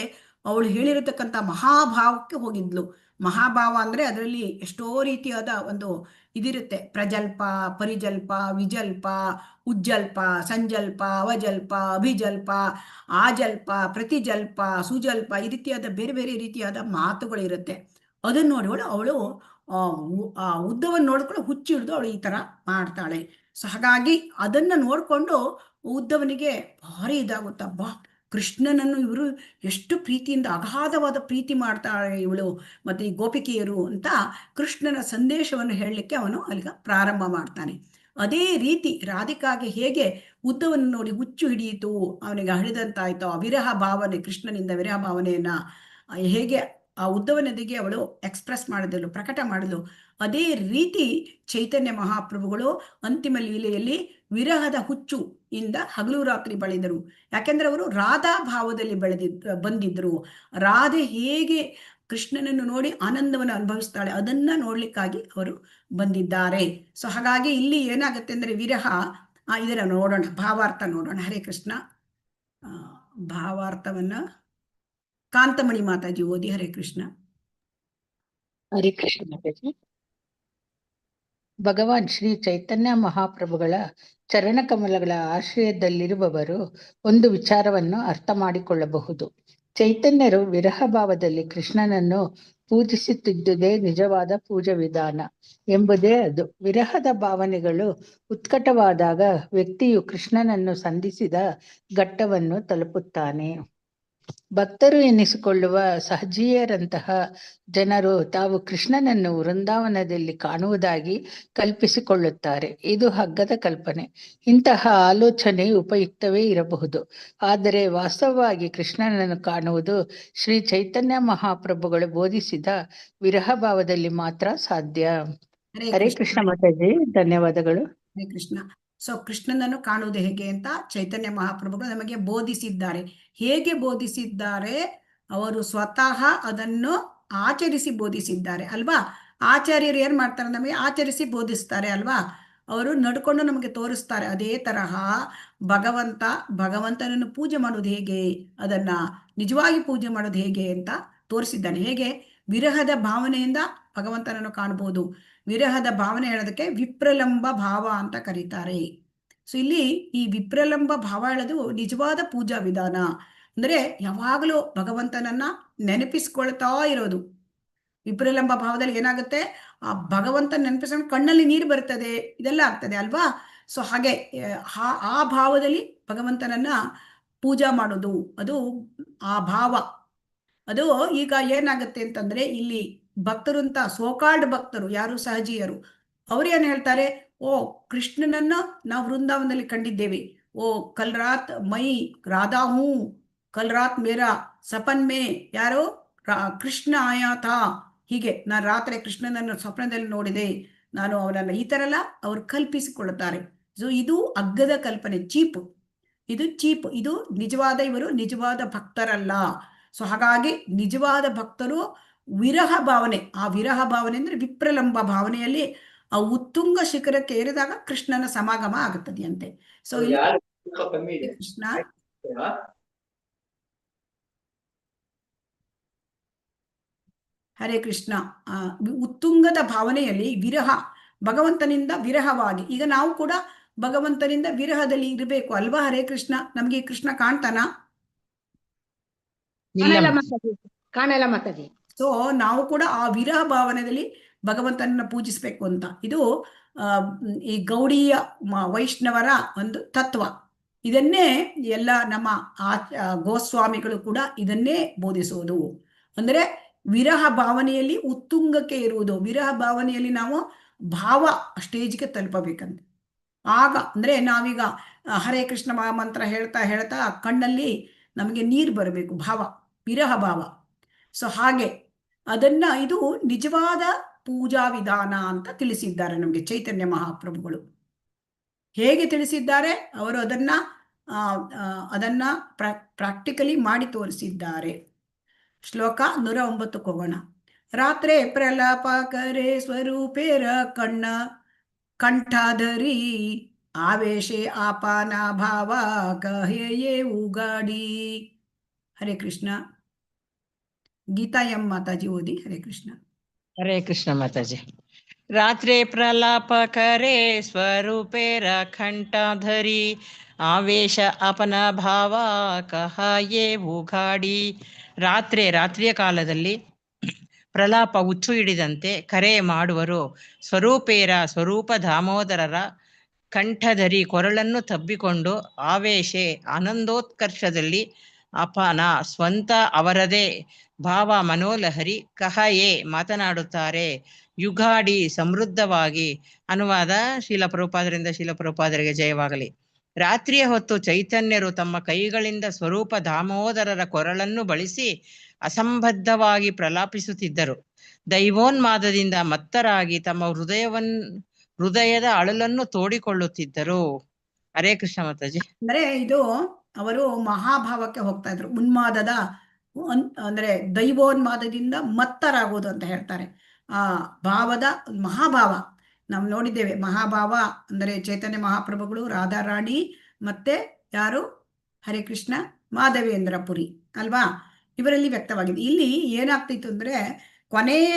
ಅವಳು ಹೇಳಿರತಕ್ಕಂಥ ಮಹಾಭಾವಕ್ಕೆ ಹೋಗಿದ್ಲು. ಮಹಾಭಾವ ಅಂದ್ರೆ ಅದರಲ್ಲಿ ಎಷ್ಟೋ ರೀತಿಯಾದ ಒಂದು ಇದಿರುತ್ತೆ. ಪ್ರಜಲ್ಪ, ಪರಿಜಲ್ಪ, ವಿಜಲ್ಪ, ಉಜ್ಜಲ್ಪ, ಸಂಜಲ್ಪ, ಅವಜಲ್ಪ, ಅಭಿಜಲ್ಪ, ಆಜಲ್ಪ, ಪ್ರತಿಜಲ್ಪ, ಸುಜಲ್ಪ, ಈ ರೀತಿಯಾದ ಬೇರೆ ಬೇರೆ ರೀತಿಯಾದ ಮಾತುಗಳಿರುತ್ತೆ. ಅದನ್ನ ನೋಡಿವಳು ಅವಳು ಆ ಉದ್ದವನ್ನು ನೋಡ್ಕೊಂಡು ಹುಚ್ಚಿ ಹಿಡಿದು ಅವಳು ಈ ತರ ಮಾಡ್ತಾಳೆ. ಸೊ ಹಾಗಾಗಿ ಅದನ್ನ ನೋಡ್ಕೊಂಡು ಉದ್ದವನಿಗೆ ಭಾರಿ ಇದಾಗುತ್ತಬ್ಬ, ಕೃಷ್ಣನನ್ನು ಇವರು ಎಷ್ಟು ಪ್ರೀತಿಯಿಂದ ಅಗಾಧವಾದ ಪ್ರೀತಿ ಮಾಡ್ತಾಳೆ ಇವಳು ಮತ್ತೆ ಈ ಗೋಪಿಕೆಯರು ಅಂತ ಕೃಷ್ಣನ ಸಂದೇಶವನ್ನು ಹೇಳಲಿಕ್ಕೆ ಅವನು ಅಲ್ಲಿಗ ಪ್ರಾರಂಭ ಮಾಡ್ತಾನೆ. ಅದೇ ರೀತಿ ರಾಧಿಕಾಗೆ ಹೇಗೆ ಉದ್ದವನ್ನು ನೋಡಿ ಹುಚ್ಚು ಹಿಡಿಯಿತು, ಅವನಿಗೆ ಹಳಿದಂತಾಯ್ತು ಆ ವಿರಹ ಭಾವನೆ, ಕೃಷ್ಣನಿಂದ ವಿರಹ ಭಾವನೆಯನ್ನ ಹೇಗೆ ಆ ಉದ್ದವನದಿಗೆ ಅವಳು ಎಕ್ಸ್ಪ್ರೆಸ್ ಮಾಡಿದಳು, ಪ್ರಕಟ ಮಾಡಿದಳು, ಅದೇ ರೀತಿ ಚೈತನ್ಯ ಮಹಾಪ್ರಭುಗಳು ಅಂತಿಮ ಲೀಲೆಯಲ್ಲಿ ವಿರಹದ ಹುಚ್ಚು ಇಂದ ಹಗಲು ರಾತ್ರಿ ಬಳಿದರು. ಯಾಕೆಂದ್ರೆ ಅವರು ರಾಧಾ ಭಾವದಲ್ಲಿ ಬಂದಿದ್ರು. ರಾಧೆ ಹೇಗೆ ಕೃಷ್ಣನನ್ನು ನೋಡಿ ಆನಂದವನ್ನು ಅನುಭವಿಸ್ತಾಳೆ ಅದನ್ನ ನೋಡ್ಲಿಕ್ಕಾಗಿ ಅವರು ಬಂದಿದ್ದಾರೆ. ಸೊ ಹಾಗಾಗಿ ಇಲ್ಲಿ ಏನಾಗುತ್ತೆ ಅಂದ್ರೆ ವಿರಹ, ಇದರ ನೋಡೋಣ, ಭಾವಾರ್ಥ ನೋಡೋಣ. ಹರೇ ಕೃಷ್ಣ. ಭಾವಾರ್ಥವನ್ನ ಕಾಂತಮಣಿ ಮಾತಾಜಿ ಓದಿ. ಹರೇ ಕೃಷ್ಣ. ಹರೇ ಕೃಷ್ಣ ಮಾತಾಜಿ. ಭಗವಾನ್ ಶ್ರೀ ಚೈತನ್ಯ ಮಹಾಪ್ರಭುಗಳ ಚರಣಕಮಲಗಳ ಆಶ್ರಯದಲ್ಲಿರುವವರು ಒಂದು ವಿಚಾರವನ್ನು ಅರ್ಥ ಮಾಡಿಕೊಳ್ಳಬಹುದು. ಚೈತನ್ಯರು ವಿರಹ ಭಾವದಲ್ಲಿ ಕೃಷ್ಣನನ್ನು ಪೂಜಿಸುತ್ತಿದ್ದುದೇ ನಿಜವಾದ ಪೂಜಾ ವಿಧಾನ ಎಂಬುದೇ ಅದು. ವಿರಹದ ಭಾವನೆಗಳು ಉತ್ಕಟವಾದಾಗ ವ್ಯಕ್ತಿಯು ಕೃಷ್ಣನನ್ನು ಸಂಧಿಸಿದ ಘಟ್ಟವನ್ನು ತಲುಪುತ್ತಾನೆ. ಭಕ್ತರು ಎನಿಸಿಕೊಳ್ಳುವ ಸಹಜೀಯರಂತಹ ಜನರು ತಾವು ಕೃಷ್ಣನನ್ನು ವೃಂದಾವನದಲ್ಲಿ ಕಾಣುವುದಾಗಿ ಕಲ್ಪಿಸಿಕೊಳ್ಳುತ್ತಾರೆ. ಇದು ಹಗ್ಗದ ಕಲ್ಪನೆ. ಇಂತಹ ಆಲೋಚನೆ ಉಪಯುಕ್ತವೇ ಇರಬಹುದು, ಆದರೆ ವಾಸ್ತವವಾಗಿ ಕೃಷ್ಣನನ್ನು ಕಾಣುವುದು ಶ್ರೀ ಚೈತನ್ಯ ಮಹಾಪ್ರಭುಗಳು ಬೋಧಿಸಿದ ವಿರಹ ಭಾವದಲ್ಲಿ ಮಾತ್ರ ಸಾಧ್ಯ. ಹರೇ ಕೃಷ್ಣ ಮಾತಾಜಿ, ಧನ್ಯವಾದಗಳು. ಹರೇ ಕೃಷ್ಣ. ಸೊ ಕೃಷ್ಣನನ್ನು ಕಾಣುವುದು ಹೇಗೆ ಅಂತ ಚೈತನ್ಯ ಮಹಾಪ್ರಭುಗಳು ನಮಗೆ ಬೋಧಿಸಿದ್ದಾರೆ. ಹೇಗೆ ಬೋಧಿಸಿದ್ದಾರೆ? ಅವರು ಸ್ವತಃ ಅದನ್ನು ಆಚರಿಸಿ ಬೋಧಿಸಿದ್ದಾರೆ ಅಲ್ವಾ. ಆಚಾರ್ಯರು ಏನ್ ಮಾಡ್ತಾರೆ? ನಮಗೆ ಆಚರಿಸಿ ಬೋಧಿಸ್ತಾರೆ ಅಲ್ವಾ. ಅವರು ನಡ್ಕೊಂಡು ನಮಗೆ ತೋರಿಸ್ತಾರೆ. ಅದೇ ತರಹ ಭಗವಂತನನ್ನು ಪೂಜೆ ಮಾಡೋದು ಹೇಗೆ, ಅದನ್ನ ನಿಜವಾಗಿ ಪೂಜೆ ಮಾಡೋದು ಹೇಗೆ ಅಂತ ತೋರಿಸಿದ್ದಾನೆ. ಹೇಗೆ ವಿರಹದ ಭಾವನೆಯಿಂದ ಭಗವಂತನನ್ನು ಕಾಣಬಹುದು. ವಿರಹದ ಭಾವನೆ ಹೇಳೋದಕ್ಕೆ ವಿಪ್ರಲಂಬ ಭಾವ ಅಂತ ಕರೀತಾರೆ. ಸೊ ಇಲ್ಲಿ ಈ ವಿಪ್ರಲಂಬ ಭಾವ ಹೇಳೋದು ನಿಜವಾದ ಪೂಜಾ ವಿಧಾನ. ಅಂದ್ರೆ ಯಾವಾಗಲೂ ಭಗವಂತನನ್ನ ನೆನಪಿಸ್ಕೊಳ್ತಾ ಇರೋದು. ವಿಪ್ರಲಂಬ ಭಾವದಲ್ಲಿ ಏನಾಗುತ್ತೆ, ಆ ಭಗವಂತ ನೆನಪಿಸ್ಕೊಂಡು ಕಣ್ಣಲ್ಲಿ ನೀರು ಬರ್ತದೆ, ಇದೆಲ್ಲ ಆಗ್ತದೆ ಅಲ್ವಾ. ಸೊ ಹಾಗೆ ಆ ಭಾವದಲ್ಲಿ ಭಗವಂತನನ್ನ ಪೂಜಾ ಮಾಡೋದು, ಅದು ಆ ಭಾವ. ಅದು ಈಗ ಏನಾಗುತ್ತೆ ಅಂತಂದ್ರೆ, ಇಲ್ಲಿ ಭಕ್ತರು ಅಂತ ಸೋಕಾಲ್ಡ್ ಭಕ್ತರು ಯಾರು ಸಹಜೀಯರು, ಅವ್ರೇನ್ ಹೇಳ್ತಾರೆ, ಓ ಕೃಷ್ಣನನ್ನ ನಾವು ವೃಂದಾವನದಲ್ಲಿ ಕಂಡಿದ್ದೇವೆ, ಓ ಕಲ್ ರಾತ್ ಮೈ ರಾಧಾ ಹೂ ಕಲ್ ರಾತ್ ಮೇರಾ ಸಪನ್ ಮೇ ಯಾರು ಕೃಷ್ಣ ಆಯಾತ, ಹೀಗೆ ನಾನು ರಾತ್ರಿ ಕೃಷ್ಣನನ್ನು ಸ್ವಪ್ನದಲ್ಲಿ ನೋಡಿದೆ, ನಾನು ಅವನನ್ನ ಈ ತರ ಎಲ್ಲ ಅವ್ರು ಕಲ್ಪಿಸಿಕೊಳ್ಳುತ್ತಾರೆ. ಸೊ ಇದು ಅಗ್ಗದ ಕಲ್ಪನೆ, ಚೀಪ್, ಇದು ಚೀಪ್, ಇದು ಇವರು ನಿಜವಾದ ಭಕ್ತರಲ್ಲ. ಸೊ ಹಾಗಾಗಿ ನಿಜವಾದ ಭಕ್ತರು ವಿರಹ ಭಾವನೆ, ಆ ವಿರಹ ಭಾವನೆ ಅಂದ್ರೆ ವಿಪ್ರಲಂಬ ಭಾವನೆಯಲ್ಲಿ ಆ ಉತ್ತುಂಗ ಶಿಖರಕ್ಕೆ ಏರಿದಾಗ ಕೃಷ್ಣನ ಸಮಾಗಮ ಆಗುತ್ತದೆ ಅಂತೆ. ಸೊ ಕೃಷ್ಣ ಹರೇ ಕೃಷ್ಣ. ಉತ್ತುಂಗದ ಭಾವನೆಯಲ್ಲಿ ವಿರಹ, ಭಗವಂತನಿಂದ ವಿರಹವಾಗಿ, ಈಗ ನಾವು ಕೂಡ ಭಗವಂತನಿಂದ ವಿರಹದಲ್ಲಿ ಇರಬೇಕು ಅಲ್ವಾ. ಹರೇ ಕೃಷ್ಣ. ನಮ್ಗೆ ಈ ಕೃಷ್ಣ ಕಾಣ್ತಾನ? ಕಾಣಲ್ಲ ಮಾತಾಜಿ. ಸೊ ನಾವು ಕೂಡ ಆ ವಿರಹ ಭಾವನೆಯಲ್ಲಿ ಭಗವಂತನನ್ನ ಪೂಜಿಸ್ಬೇಕು ಅಂತ, ಇದು ಈ ಗೌಡೀಯ ವೈಷ್ಣವರ ಒಂದು ತತ್ವ. ಇದನ್ನೇ ಎಲ್ಲ ನಮ್ಮ ಗೋಸ್ವಾಮಿಗಳು ಕೂಡ ಇದನ್ನೇ ಬೋಧಿಸುವುದು. ಅಂದ್ರೆ ವಿರಹ ಭಾವನೆಯಲ್ಲಿ ಉತ್ತುಂಗಕ್ಕೆ ಇರುವುದು, ವಿರಹ ಭಾವನೆಯಲ್ಲಿ ನಾವು ಭಾವ ಸ್ಟೇಜ್ಗೆ ತಲುಪಬೇಕಂತ. ಆಗ ಅಂದ್ರೆ ನಾವೀಗ ಹರೇ ಕೃಷ್ಣ ಮಂತ್ರ ಹೇಳ್ತಾ ಹೇಳ್ತಾ ಕಣ್ಣಲ್ಲಿ ನಮಗೆ ನೀರು ಬರಬೇಕು, ಭಾವ, ವಿರಹ ಭಾವ. ಸೊ ಹಾಗೆ ಅದನ್ನ ಇದು ನಿಜವಾದ ಪೂಜಾ ವಿಧಾನ ಅಂತ ತಿಳಿಸಿದ್ದಾರೆ ನಮಗೆ ಚೈತನ್ಯ ಮಹಾಪ್ರಭುಗಳು. ಹೇಗೆ ತಿಳಿಸಿದ್ದಾರೆ ಅವರು ಅದನ್ನ ಪ್ರಾಕ್ಟಿಕಲಿ ಮಾಡಿ ತೋರಿಸಿದ್ದಾರೆ. ಶ್ಲೋಕ 109 ಹೋಗೋಣ. ರಾತ್ರೆ ಪ್ರಲಾಪ ಕರೆ ಸ್ವರೂಪೇರ ಕಣ್ಣ ಕಂಠಾಧರಿ ಆವೇಶೆ ಆಪಾನ ಭಾವ ಕಹೆಯೇ ಉಗಾಡಿ. ಹರೇ ಕೃಷ್ಣ. ಗೀತಾ ಎಂ ಮಾತಾಜಿ ಓದಿ. ಹರೇ ಕೃಷ್ಣ. ಹರೇ ಕೃಷ್ಣ ಮಾತಾಜಿ. ರಾತ್ರಿ ಪ್ರಲಾಪ ಕರೆ ಸ್ವರೂಪೇರ ಕಂಠಾಧರಿ ಆವೇಶ ಅಪನ ಭಾವ ಕಹಾಯೇ ಉಗಾಡಿ. ರಾತ್ರಿಯ ಕಾಲದಲ್ಲಿ ಪ್ರಲಾಪ ಹುಚ್ಚು ಹಿಡಿದಂತೆ ಕರೆ ಮಾಡುವರು. ಸ್ವರೂಪೇರ ಸ್ವರೂಪ ದಾಮೋದರರ ಕಂಠಧರಿ ಕೊರಳನ್ನು ತಬ್ಬಿಕೊಂಡು ಆವೇಶೆ ಆನಂದೋತ್ಕರ್ಷದಲ್ಲಿ ಅಪನ ಸ್ವಂತ ಅವರದೇ ಭಾವ ಮನೋಲಹರಿ ಕಹಯೇ ಮಾತನಾಡುತ್ತಾರೆ. ಯುಗಾಡಿ ಸಮೃದ್ಧವಾಗಿ. ಅನುವಾದ ಶೀಲ ಪ್ರಭುಪಾದರಿಗೆ ಜಯವಾಗಲಿ. ರಾತ್ರಿಯ ಹೊತ್ತು ಚೈತನ್ಯರು ತಮ್ಮ ಕೈಗಳಿಂದ ಸ್ವರೂಪ ದಾಮೋದರರ ಕೊರಳನ್ನು ಬಳಸಿ ಅಸಂಬದ್ಧವಾಗಿ ಪ್ರಲಾಪಿಸುತ್ತಿದ್ದರು. ದೈವೋನ್ಮಾದದಿಂದ ಮತ್ತರಾಗಿ ತಮ್ಮ ಹೃದಯದ ಅಳಲನ್ನು ತೋಡಿಕೊಳ್ಳುತ್ತಿದ್ದರು. ಹರೇ ಕೃಷ್ಣ ಮಾತಾಜಿ. ಅಂದ್ರೆ ಇದು ಅವರು ಮಹಾಭಾವಕ್ಕೆ ಹೋಗ್ತಾ ಇದ್ರು, ಉನ್ಮಾದದ ಅಂದ್ರೆ ದೈವೋನ್ಮಾದದಿಂದ ಮತ್ತರಾಗೋದು ಅಂತ ಹೇಳ್ತಾರೆ. ಆ ಭಾವದ ಮಹಾಭಾವ ನಾವು ನೋಡಿದ್ದೇವೆ. ಮಹಾಭಾವ ಅಂದರೆ ಚೈತನ್ಯ ಮಹಾಪ್ರಭುಗಳು, ರಾಧಾರಾಣಿ, ಮತ್ತೆ ಯಾರು, ಹರೇ ಕೃಷ್ಣ ಮಾಧವೇಂದ್ರ ಪುರಿ ಅಲ್ವಾ, ಇವರಲ್ಲಿ ವ್ಯಕ್ತವಾಗಿದೆ. ಇಲ್ಲಿ ಏನಾಗ್ತಿತ್ತು ಅಂದ್ರೆ ಕೊನೆಯ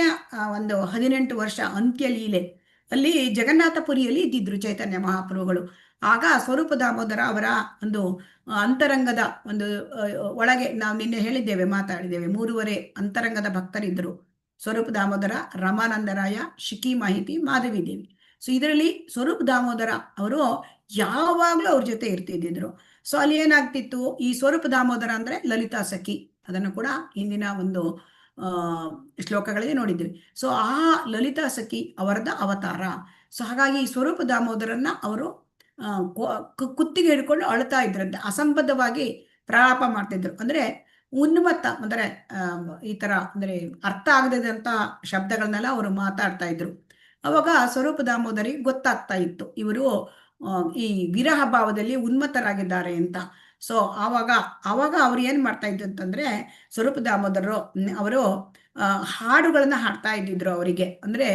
ಒಂದು 18 ವರ್ಷ ಅಂತ್ಯ ಲೀಲೆ ಅಲ್ಲಿ ಜಗನ್ನಾಥಪುರಿಯಲ್ಲಿ ಇದ್ದಿದ್ರು ಚೈತನ್ಯ ಮಹಾಪ್ರಭುಗಳು. ಆಗ ಸ್ವರೂಪ ದಾಮೋದರ ಅವರ ಒಂದು ಅಂತರಂಗದ ಒಂದು ಒಳಗೆ ನಾವು ನಿನ್ನೆ ಹೇಳಿದ್ದೇವೆ, ಮಾತಾಡಿದ್ದೇವೆ, 3 ಅಂತರಂಗದ ಭಕ್ತರಿದ್ದರು. ಸ್ವರೂಪ ದಾಮೋದರ, ರಮಾನಂದರಾಯ, ಶಿಖಿ ಮಾಹಿತಿ, ಮಾಧವಿ ದೇವಿ. ಸೊ ಇದರಲ್ಲಿ ಸ್ವರೂಪ ದಾಮೋದರ ಅವರು ಯಾವಾಗ್ಲೂ ಅವ್ರ ಜೊತೆ ಇರ್ತಿದ್ರು. ಸೊ ಅಲ್ಲಿ ಏನಾಗ್ತಿತ್ತು, ಈ ಸ್ವರೂಪ ದಾಮೋದರ ಅಂದ್ರೆ ಲಲಿತಾ ಸಖಿ, ಅದನ್ನು ಕೂಡ ಹಿಂದಿನ ಒಂದು ಶ್ಲೋಕಗಳಲ್ಲಿ ನೋಡಿದ್ವಿ. ಸೊ ಆ ಲಲಿತಾ ಸಖಿ ಅವರದ ಅವತಾರ. ಸೊ ಹಾಗಾಗಿ ಈ ಸ್ವರೂಪ ದಾಮೋದರನ್ನ ಅವರು ಕುತ್ತಿಗೆ ಹಿಡ್ಕೊಂಡು ಅಳ್ತಾ ಇದ್ರಂತೆ, ಅಸಂಬದ್ಧವಾಗಿ ಪ್ರಲಾಪ ಮಾಡ್ತಿದ್ರು. ಅಂದ್ರೆ ಉನ್ಮತ್ತ ಅಂದ್ರೆ ಈ ತರ ಅಂದ್ರೆ ಅರ್ಥ ಆಗದಂತ ಶಬ್ದಗಳನ್ನೆಲ್ಲ ಅವರು ಮಾತಾಡ್ತಾ ಇದ್ರು. ಅವಾಗ ಸ್ವರೂಪ ದಾಮೋದರಿಗೆ ಗೊತ್ತಾಗ್ತಾ ಇತ್ತು ಇವರು ಈ ವಿರಹ ಭಾವದಲ್ಲಿ ಉನ್ಮತ್ತರಾಗಿದ್ದಾರೆ ಅಂತ. ಸೊ ಆವಾಗ ಅವ್ರು ಏನ್ ಮಾಡ್ತಾ ಇದ್ರು ಅಂತಂದ್ರೆ, ಸ್ವರೂಪ ದಾಮೋದರರು ಅವರು ಹಾಡುಗಳನ್ನ ಹಾಡ್ತಾ ಇದ್ದಿದ್ರು ಅವರಿಗೆ. ಅಂದ್ರೆ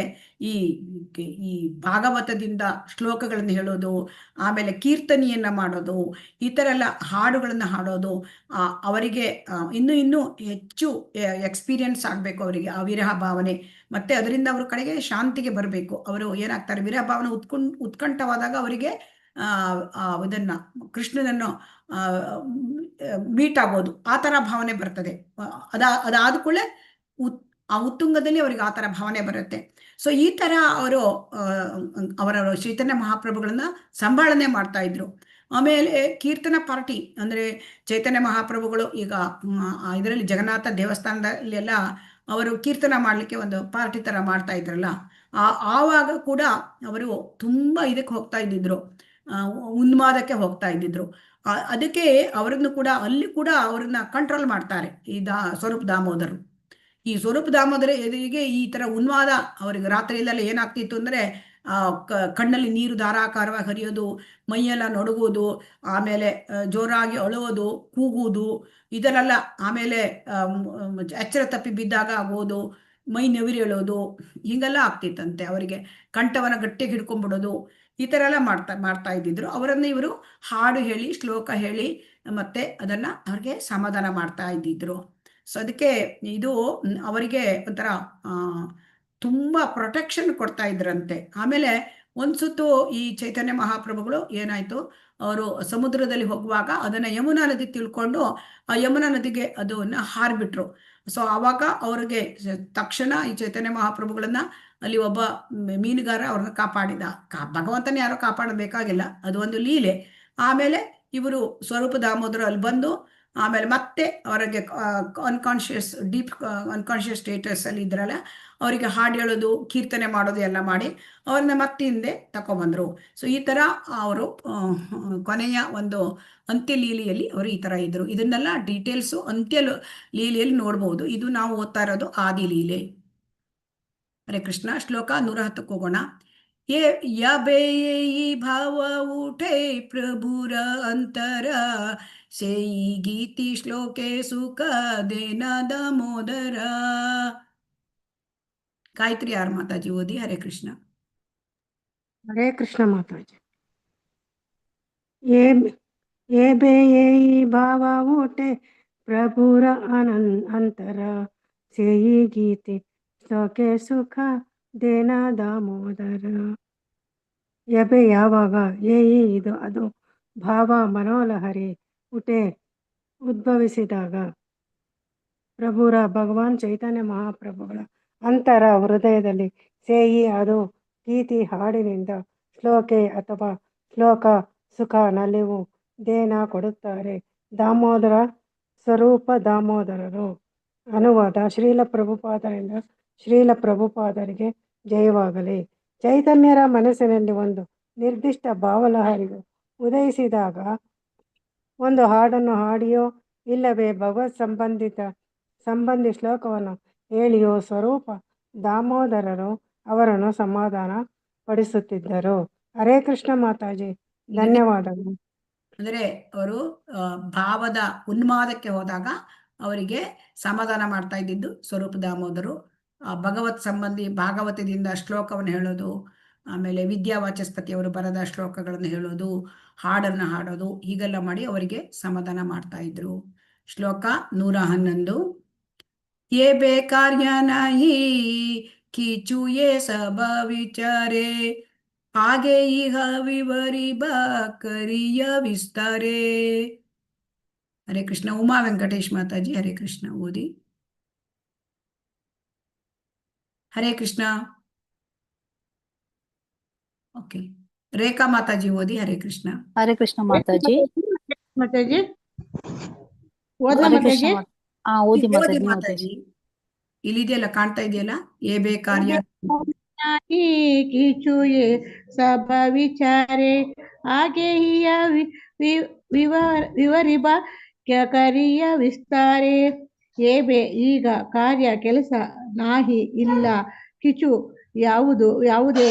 ಈ ಭಾಗವತದಿಂದ ಶ್ಲೋಕಗಳನ್ನ ಹೇಳೋದು, ಆಮೇಲೆ ಕೀರ್ತನೆಯನ್ನ ಮಾಡೋದು, ಈ ತರ ಎಲ್ಲ ಹಾಡುಗಳನ್ನ ಹಾಡೋದು ಅವರಿಗೆ ಇನ್ನೂ ಹೆಚ್ಚು ಎಕ್ಸ್ಪೀರಿಯನ್ಸ್ ಆಗ್ಬೇಕು ಅವರಿಗೆ ಆ ವಿರಹ ಭಾವನೆ. ಮತ್ತೆ ಅದರಿಂದ ಅವ್ರ ಕಡೆಗೆ ಶಾಂತಿಗೆ ಬರಬೇಕು. ಅವರು ಏನಾಗ್ತಾರೆ, ವಿರಹ ಭಾವನೆ ಉತ್ಕಂಠವಾದಾಗ ಅವರಿಗೆ ಇದನ್ನ ಕೃಷ್ಣನನ್ನು ಮೀಟ್ ಆಗೋದು, ಆ ತರ ಭಾವನೆ ಬರ್ತದೆ. ಅದಾದ ಕೂಡಲೇ ಆ ಉತ್ತುಂಗದಲ್ಲಿ ಅವರಿಗೆ ಆ ಥರ ಭಾವನೆ ಬರುತ್ತೆ. ಸೊ ಈ ಥರ ಅವರು ಅವರ ಚೈತನ್ಯ ಮಹಾಪ್ರಭುಗಳನ್ನ ಸಂಭಾಳನೆ ಮಾಡ್ತಾ ಇದ್ರು. ಆಮೇಲೆ ಕೀರ್ತನ ಪಾರ್ಟಿ ಅಂದರೆ ಚೈತನ್ಯ ಮಹಾಪ್ರಭುಗಳು ಈಗ ಇದರಲ್ಲಿ ಜಗನ್ನಾಥ ದೇವಸ್ಥಾನದಲ್ಲೆಲ್ಲ ಅವರು ಕೀರ್ತನ ಮಾಡಲಿಕ್ಕೆ ಒಂದು ಪಾರ್ಟಿ ಥರ ಮಾಡ್ತಾ ಇದ್ರಲ್ಲ, ಆವಾಗ ಕೂಡ ಅವರು ತುಂಬ ಇದಕ್ಕೆ ಹೋಗ್ತಾ ಇದ್ದಿದ್ರು, ಉನ್ಮಾದಕ್ಕೆ ಹೋಗ್ತಾ ಇದ್ದಿದ್ರು. ಅದಕ್ಕೆ ಅವರನ್ನು ಕೂಡ ಅಲ್ಲಿ ಕೂಡ ಅವ್ರನ್ನ ಕಂಟ್ರೋಲ್ ಮಾಡ್ತಾರೆ ಈ ಸ್ವರೂಪ ದಾಮೋದರು. ಈ ಸ್ವರೂಪ ದಾಮೋದರ ಎದುರಿಗೆ ಈ ಥರ ಉನ್ಮಾದ ಅವರಿಗೆ ರಾತ್ರಿಯಲ್ಲೆಲ್ಲ ಏನಾಗ್ತಿತ್ತು ಅಂದರೆ ಕಣ್ಣಲ್ಲಿ ನೀರು ಧಾರಾಕಾರವಾಗಿ ಹರಿಯೋದು, ಮೈಯೆಲ್ಲ ನಡುಗೋದು, ಆಮೇಲೆ ಜೋರಾಗಿ ಅಳುವುದು, ಕೂಗುವುದು ಇದರಲ್ಲ. ಆಮೇಲೆ ಎಚ್ಚರ ತಪ್ಪಿ ಬಿದ್ದಾಗ ಆಗೋದು, ಮೈ ನೆವಿರೇಳೋದು, ಹೀಗೆಲ್ಲ ಆಗ್ತಿತ್ತಂತೆ. ಅವರಿಗೆ ಕಂಠವನ್ನು ಗಟ್ಟಿಗೆ ಹಿಡ್ಕೊಂಡ್ಬಿಡೋದು, ಈ ಥರ ಎಲ್ಲ ಮಾಡ್ತಾ ಇದ್ದಿದ್ರು. ಅವರನ್ನು ಇವರು ಹಾಡು ಹೇಳಿ ಶ್ಲೋಕ ಹೇಳಿ ಮತ್ತೆ ಅದನ್ನ ಅವ್ರಿಗೆ ಸಮಾಧಾನ ಮಾಡ್ತಾ ಇದ್ದಿದ್ರು. ಸೊ ಅದಕ್ಕೆ ಇದು ಅವರಿಗೆ ಒಂಥರ ತುಂಬಾ ಪ್ರೊಟೆಕ್ಷನ್ ಕೊಡ್ತಾ ಇದ್ರಂತೆ. ಆಮೇಲೆ ಒಂದ್ಸುತ್ತು ಈ ಚೈತನ್ಯ ಮಹಾಪ್ರಭುಗಳು ಏನಾಯ್ತು, ಅವರು ಸಮುದ್ರದಲ್ಲಿ ಹೋಗುವಾಗ ಅದನ್ನ ಯಮುನಾ ನದಿ ತಿಳ್ಕೊಂಡು ಆ ಯಮುನಾ ನದಿಗೆ ಅದನ್ನ ಹಾರ್ಬಿಟ್ರು. ಸೊ ಆವಾಗ ಅವ್ರಿಗೆ ತಕ್ಷಣ ಈ ಚೈತನ್ಯ ಮಹಾಪ್ರಭುಗಳನ್ನ ಅಲ್ಲಿ ಒಬ್ಬ ಮೀನುಗಾರ ಅವ್ರನ್ನ ಕಾಪಾಡಿದ. ಭಗವಂತನೇ ಯಾರೋ ಕಾಪಾಡಬೇಕಾಗಿಲ್ಲ, ಅದು ಒಂದು ಲೀಲೆ. ಆಮೇಲೆ ಇವರು ಸ್ವರೂಪ ದಾಮೋದರು ಅಲ್ಲಿ ಬಂದು ಆಮೇಲೆ ಮತ್ತೆ ಅವರಿಗೆ ಅನ್ಕಾನ್ಶಿಯಸ್ ಡೀಪ್ ಅನ್ಕಾನ್ಶಿಯಸ್ ಸ್ಟೇಟಸ್ ಅಲ್ಲಿ ಇದ್ರಲ್ಲ, ಅವರಿಗೆ ಹಾಡು ಹೇಳೋದು ಕೀರ್ತನೆ ಮಾಡೋದು ಎಲ್ಲ ಮಾಡಿ ಅವ್ರನ್ನ ಮತ್ತೆ ಹಿಂದೆ ತಕೊಂಡ್ಬಂದ್ರು. ಸೊ ಈ ತರ ಅವರು ಕೊನೆಯ ಒಂದು ಅಂತ್ಯ ಲೀಲೆಯಲ್ಲಿ ಅವರು ಈ ತರ ಇದ್ರು. ಇದನ್ನೆಲ್ಲ ಡೀಟೇಲ್ಸು ಅಂತ್ಯ ಲೀಲೆಯಲ್ಲಿ ನೋಡ್ಬೋದು. ಇದು ನಾವು ಓದ್ತಾ ಇರೋದು ಆದಿ ಲೀಲೆ. ಹರೇ ಕೃಷ್ಣ. ಶ್ಲೋಕ 110 ಹೋಗೋಣ. ಯಬೆ ಭಾವ ಉಠೆ ಪ್ರಭುರ ಅಂತರ ಸೇಯಿ ಗೀತಿ ಶ್ಲೋಕೆ ಸುಖ ದೇನ ದಾಮೋದರ. ಗಾಯತ್ರಿ ಯಾರು ಮಾತಾಜಿ ಓದಿ. ಹರೇ ಕೃಷ್ಣ. ಹರೇ ಕೃಷ್ಣ ಮಾತಾಜಿ. ಏ ಬೇ ಭಾವ ಊಟೆ ಪ್ರಭುರ ಅಂತರ ಸೇಯಿ ಗೀತೆ ಶ್ಲೋಕೆ ಸುಖ ದೇನ ದಾಮೋದರ. ಯಬೆ ಯಾವಾಗ, ಇದು ಅದು, ಭಾವ ಮನೋಲಹರಿ, ಉಟೆ ಉದ್ಭವಿಸಿದಾಗ, ಪ್ರಭುರ ಭಗವಾನ್ ಚೈತನ್ಯ ಮಹಾಪ್ರಭುಗಳ ಅಂತರ ಹೃದಯದಲ್ಲಿ, ಸೇಯಿ ಅದು, ಗೀತಿ ಹಾಡಿನಿಂದ, ಶ್ಲೋಕೆ ಅಥವಾ ಶ್ಲೋಕ, ಸುಖ ನಲಿವು, ದೇನ ಕೊಡುತ್ತಾರೆ, ದಾಮೋದರ ಸ್ವರೂಪ ದಾಮೋದರರು. ಅನುವಾದ ಶ್ರೀಲ ಪ್ರಭುಪಾದರಿಂದ ಶ್ರೀಲ ಪ್ರಭುಪಾದರಿಗೆ ಜಯವಾಗಲಿ. ಚೈತನ್ಯರ ಮನಸ್ಸಿನಲ್ಲಿ ಒಂದು ನಿರ್ದಿಷ್ಟ ಭಾವಲಹರಿಯು ಉದಯಿಸಿದಾಗ ಒಂದು ಹಾಡನ್ನು ಹಾಡಿಯೋ ಇಲ್ಲವೇ ಭಗವತ್ ಸಂಬಂಧಿ ಶ್ಲೋಕವನ್ನು ಹೇಳಿಯೋ ಸ್ವರೂಪ ದಾಮೋದರರು ಅವರನ್ನು ಸಮಾಧಾನ ಪಡಿಸುತ್ತಿದ್ದರು. ಹರೇ ಕೃಷ್ಣ ಮಾತಾಜಿ, ಧನ್ಯವಾದಗಳು. ಅಂದರೆ ಅವರು ಭಾವದ ಉನ್ಮಾದಕ್ಕೆ ಹೋದಾಗ ಅವರಿಗೆ ಸಮಾಧಾನ ಮಾಡ್ತಾ ಇದ್ದಿದ್ದು ಸ್ವರೂಪ ದಾಮೋದರು. ಭಗವತ್ ಸಂಬಂಧಿ ಭಾಗವತದಿಂದ ಶ್ಲೋಕವನ್ನು ಹೇಳೋದು, ಆಮೇಲೆ ವಿದ್ಯಾವಾಚಸ್ಪತಿ ಅವರು ಬರೆದ ಶ್ಲೋಕಗಳನ್ನು ಹೇಳೋದು, ಹಾಡನ್ನು ಹಾಡೋದು, ಹೀಗೆಲ್ಲ ಮಾಡಿ ಅವರಿಗೆ ಸಮಾಧಾನ ಮಾಡ್ತಾ ಇದ್ರು. ಶ್ಲೋಕ 111. ಯೇ ಬೇಕಾರ್ಯ ನಹಿ ಕಿಚು ಯೇ ಸಬ ವಿಚಾರೆ ಆಗೆ ಇಹ ವಿವರಿಬ ಕರಿಯ ವಿಸ್ತಾರೆ. ಹರೇ ಕೃಷ್ಣ. ಉಮಾ ವೆಂಕಟೇಶ್ ಮಾತಾಜಿ ಹರೇ ಕೃಷ್ಣ ಓದಿ. ಹರೇ ಕೃಷ್ಣ. ಓಕೆ. ರೇಖಾ ಮಾತಾಜಿ ಓದಿ. ಹರೇ ಕೃಷ್ಣ. ಹರೇ ಕೃಷ್ಣ ಮಾತಾಜಿ. ಮಾತಾಜಿ ಹರೇ ಕೃಷ್ಣ. ಓದಿ ಓದಿ ಮಾತಾಜಿ. ಮಾತಾಜಿ. ಇಲ್ಲಿದೆಯಲ್ಲ, ಕಾಣ್ತಾ ಇದೆಯಲ್ಲ, ಏ ಬೇಕಾರ್ಯ ಕಿಚು ಯೇ ಸಬ ವಿಚಾರೆ ಆಗೆ ಹಿಯ ವಿವರಿಬ ಕರಿಯ ವಿಸ್ತಾರೆ. ಏಬೆ ಈಗ, ಕಾರ್ಯ ಕೆಲಸ, ನಾಹಿ ಇಲ್ಲ, ಕಿಚು ಯಾವುದೇ,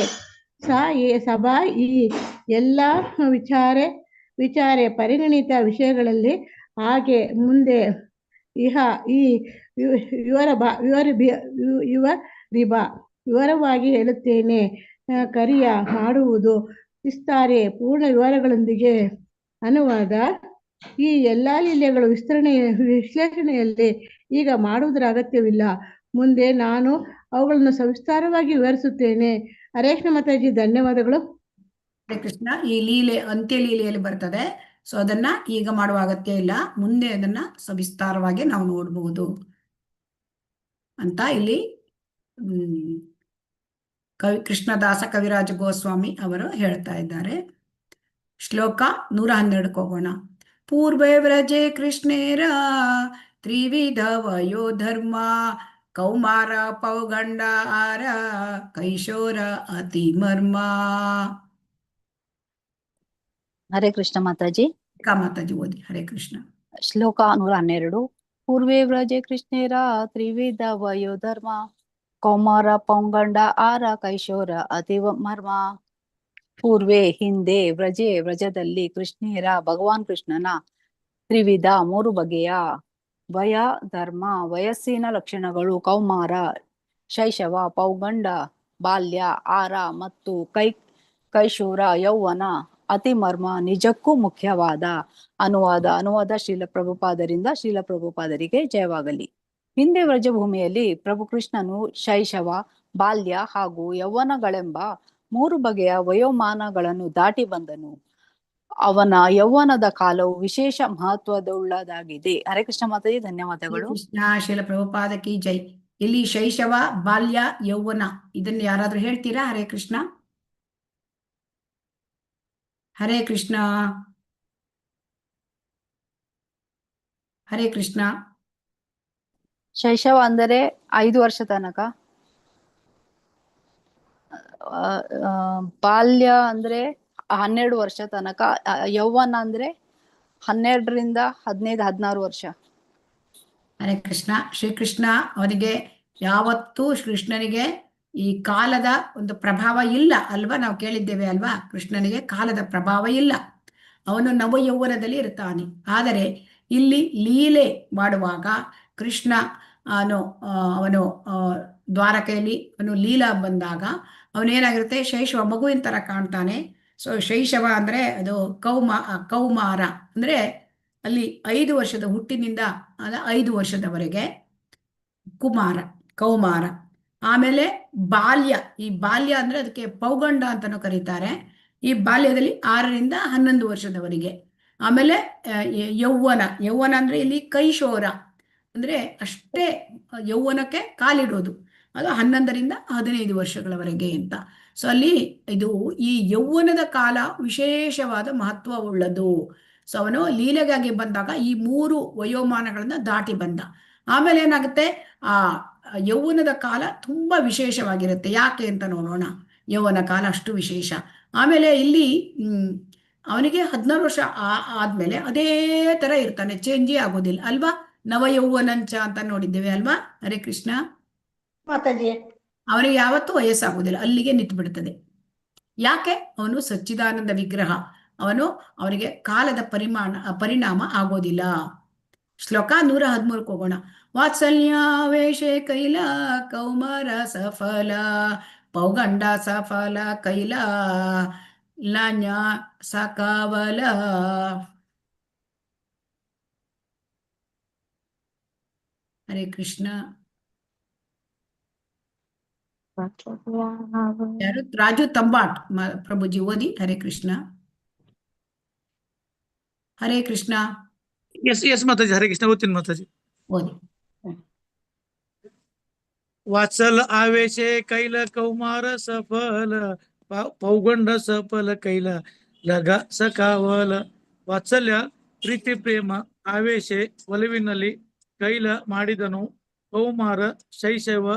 ಸಭಾ ಈ ಎಲ್ಲ ವಿಚಾರೆ ಪರಿಗಣಿತ ವಿಷಯಗಳಲ್ಲಿ, ಹಾಗೆ ಮುಂದೆ, ಇಹ ಈ ವಿವರವಾಗಿ ಹೇಳುತ್ತೇನೆ, ಕರಿಯ ಮಾಡುವುದು, ವಿಸ್ತಾರೆ ಪೂರ್ಣ ವಿವರಗಳೊಂದಿಗೆ. ಅನುವಾದ: ಈ ಎಲ್ಲಾ ಲೀಲೆಗಳು ವಿಶ್ಲೇಷಣೆಯಲ್ಲಿ ಈಗ ಮಾಡುವುದರ ಅಗತ್ಯವಿಲ್ಲ, ಮುಂದೆ ನಾನು ಅವುಗಳನ್ನು ಸವಿಸ್ತಾರವಾಗಿ ವಿವರಿಸುತ್ತೇನೆ. ಹರೇ ಕೃಷ್ಣ ಮಾತಾಜಿ, ಧನ್ಯವಾದಗಳು. ಹರೇ ಕೃಷ್ಣ. ಈ ಲೀಲೆ ಅಂತ್ಯ ಲೀಲೆಯಲ್ಲಿ ಬರ್ತದೆ. ಸೊ ಅದನ್ನ ಈಗ ಮಾಡುವ ಅಗತ್ಯ ಇಲ್ಲ, ಮುಂದೆ ಅದನ್ನ ಸವಿಸ್ತಾರವಾಗಿ ನಾವು ನೋಡಬಹುದು. ಅಂತ ಇಲ್ಲಿ ಕೃಷ್ಣದಾಸ ಕವಿರಾಜ ಗೋಸ್ವಾಮಿ ಅವರು ಹೇಳ್ತಾ ಇದ್ದಾರೆ. ಶ್ಲೋಕ 112 ಹೋಗೋಣ. ಪೂರ್ವೇ ವ್ರಜೆ ಕೃಷ್ಣೇರ ತ್ರಿವಿಧ ವಯೋಧರ್ಮ ಕೌಮಾರ ಪೌಗಂಡ ಆರ ಕೈಶೋರ ಅತಿ ಮರ್ಮ. ಹರೇ ಕೃಷ್ಣ ಮಾತಾಜಿ. ಮಾತಾಜಿ ಓದಿ. ಹರೇ ಕೃಷ್ಣ. ಶ್ಲೋಕ 112. ಪೂರ್ವೇ ವ್ರಜೆ ಕೃಷ್ಣೇರ ತ್ರಿವಿಧ ವಯೋಧರ್ಮ ಕೌಮಾರ ಪೌಗಂಡ ಆರ ಕೈಶೋರ ಅತಿ ಮರ್ಮ. ಪೂರ್ವೆ ಹಿಂದೆ ವ್ರಜದಲ್ಲಿ ಕೃಷ್ಣೇರ ಭಗವಾನ್ ಕೃಷ್ಣನ ತ್ರಿವಿಧ 3 ಬಗೆಯ ವಯ ಧರ್ಮ ವಯಸ್ಸಿನ ಲಕ್ಷಣಗಳು ಕೌಮಾರ ಶೈಶವ ಪೌಗಂಡ ಬಾಲ್ಯ ಆರ ಮತ್ತು ಕೈಶೋರ ಯೌವನ ಅತಿ ಮರ್ಮ ನಿಜಕ್ಕೂ ಮುಖ್ಯವಾದ. ಅನುವಾದ ಶ್ರೀಲ ಪ್ರಭುಪಾದರಿಗೆ ಜಯವಾಗಲಿ. ಹಿಂದೆ ವ್ರಜಭೂಮಿಯಲ್ಲಿ ಪ್ರಭು ಕೃಷ್ಣನು ಶೈಶವ ಬಾಲ್ಯ ಹಾಗೂ ಯೌವನಗಳೆಂಬ 3 ಬಗೆಯ ವಯೋಮಾನಗಳನ್ನು ದಾಟಿ ಬಂದನು. ಅವನ ಯೌವನದ ಕಾಲವು ವಿಶೇಷ ಮಹತ್ವದುಳ್ಳದಾಗಿದೆ. ಹರೇ ಕೃಷ್ಣ ಮಾತಾಜಿ, ಧನ್ಯವಾದಗಳು. ಕೃಷ್ಣ ಶ್ರೀಲ ಪ್ರಭುಪಾದ ಕಿ ಜೈ. ಇಲ್ಲಿ ಶೈಶವ ಬಾಲ್ಯ ಯೌವನ ಇದನ್ನು ಯಾರಾದ್ರೂ ಹೇಳ್ತೀರಾ? ಹರೇ ಕೃಷ್ಣ. ಹರೇ ಕೃಷ್ಣ. ಹರೇ ಕೃಷ್ಣ. ಶೈಶವ ಅಂದರೆ 5 ವರ್ಷ ತನಕ, ಬಾಲ್ಯ ಅಂದ್ರೆ 12 ವರ್ಷ ತನಕ, ಯೌವನ ಅಂದ್ರೆ 12ರಿಂದ 15, 16 ವರ್ಷ. ಹರೇ ಕೃಷ್ಣ. ಶ್ರೀಕೃಷ್ಣ ಅವನಿಗೆ ಯಾವತ್ತೂ ಕೃಷ್ಣನಿಗೆ ಈ ಕಾಲದ ಒಂದು ಪ್ರಭಾವ ಇಲ್ಲ ಅಲ್ವಾ? ನಾವು ಕೇಳಿದ್ದೇವೆ ಅಲ್ವಾ? ಕೃಷ್ಣನಿಗೆ ಕಾಲದ ಪ್ರಭಾವ ಇಲ್ಲ. ಅವನು ನವ ಯೌವನದಲ್ಲಿ ಇರ್ತಾನೆ. ಆದರೆ ಇಲ್ಲಿ ಲೀಲೆ ಮಾಡುವಾಗ ಕೃಷ್ಣ ಅವನು ದ್ವಾರಕೆಯಲ್ಲಿ ಅವನು ಲೀಲಾ ಬಂದಾಗ ಅವನೇನಾಗಿರುತ್ತೆ, ಶೈಶವ ಮಗುವಿನ ತರ ಕಾಣ್ತಾನೆ. ಸೊ ಶೈಶವ ಅಂದ್ರೆ ಅದು ಕೌಮಾರ ಅಂದ್ರೆ ಅಲ್ಲಿ 5 ವರ್ಷದ ಹುಟ್ಟಿನಿಂದ 5 ವರ್ಷದವರೆಗೆ ಕೌಮಾರ. ಆಮೇಲೆ ಬಾಲ್ಯ, ಈ ಬಾಲ್ಯ ಅಂದ್ರೆ ಅದಕ್ಕೆ ಪೌಗಂಡ ಅಂತಾನೂ ಕರೀತಾರೆ. ಈ ಬಾಲ್ಯದಲ್ಲಿ 6ರಿಂದ 11 ವರ್ಷದವರೆಗೆ. ಆಮೇಲೆ ಯೌವನ ಅಂದ್ರೆ ಇಲ್ಲಿ ಕೈಶೋರ ಅಂದ್ರೆ ಅಷ್ಟೇ ಯೌವನಕ್ಕೆ ಕಾಲಿಡೋದು, ಅದು 11ರಿಂದ 15 ವರ್ಷಗಳವರೆಗೆ ಅಂತ. ಸೊ ಅಲ್ಲಿ ಈ ಯೌವನದ ಕಾಲ ವಿಶೇಷವಾದ ಮಹತ್ವ ಉಳ್ಳದು. ಸೊ ಅವನು ಲೀಲೆಗಾಗಿ ಬಂದಾಗ ಈ 3 ವಯೋಮಾನಗಳನ್ನ ದಾಟಿ ಬಂದ. ಆಮೇಲೆ ಏನಾಗುತ್ತೆ, ಆ ಯೌವನದ ಕಾಲ ತುಂಬಾ ವಿಶೇಷವಾಗಿರುತ್ತೆ. ಯಾಕೆ ಅಂತ ನೋಡೋಣ. ಯೌವನ ಕಾಲ ಅಷ್ಟು ವಿಶೇಷ. ಆಮೇಲೆ ಇಲ್ಲಿ ಅವನಿಗೆ 16 ವರ್ಷ ಆದ್ಮೇಲೆ ಅದೇ ತರ ಇರ್ತಾನೆ, ಚೇಂಜೇ ಆಗೋದಿಲ್ಲ ಅಲ್ವಾ? ನವ ಯೌವನಂಚ ಅಂತ ನೋಡಿದ್ದೇವೆ ಅಲ್ವಾ? ಹರೇ ಕೃಷ್ಣ ಮಾತಾಜಿ. ಅವನಿಗೆ ಯಾವತ್ತೂ ವಯಸ್ಸಾಗುವುದಿಲ್ಲ, ಅಲ್ಲಿಗೆ ನಿಂತು ಬಿಡುತ್ತದೆ. ಯಾಕೆ? ಅವನು ಸಚ್ಚಿದಾನಂದ ವಿಗ್ರಹ. ಅವನಿಗೆ ಕಾಲದ ಪರಿಣಾಮ ಆಗೋದಿಲ್ಲ. ಶ್ಲೋಕ 113 ಹೋಗೋಣ. ವಾತ್ಸಲ್ಯಾವೇಶ ಕೈಲ ಕೌಮಾರ ಸಫಲ ಪೌಗಂಡ ಸಫಲ ಕೈಲ ಲಾನ್ಯ ಸಕಾವಲ. ಹರೇ ಕೃಷ್ಣ. ಯಾರು? ರಾಜು ತಂಬಾಟ್ ಪ್ರಭುಜಿ ಓದಿ. ಹರೇ ಕೃಷ್ಣ. ಹರೇ ಕೃಷ್ಣ. ಎಸ್ ಮಾತಾಜಿ. ಹರೇ ಕೃಷ್ಣ ಓದ್ತೀನಿ ಮಾತಾಜಿ. ಓದಿ. ವಾತ್ಸಲ ಆವೇಶ ಕೈಲ ಕೌಮಾರ ಸಫಲ ಪೌಗಂಡ ಸಫಲ ಕೈಲ ಲಗ ಸಕಾವಲ. ವಾತ್ಸಲ್ಯ ಪ್ರೀತಿ ಪ್ರೇಮ, ಆವೇಶ ಒಲವಿನಲ್ಲಿ ಕೈಲ ಮಾಡಿದನು, ಕೌಮಾರ ಶೈಶವ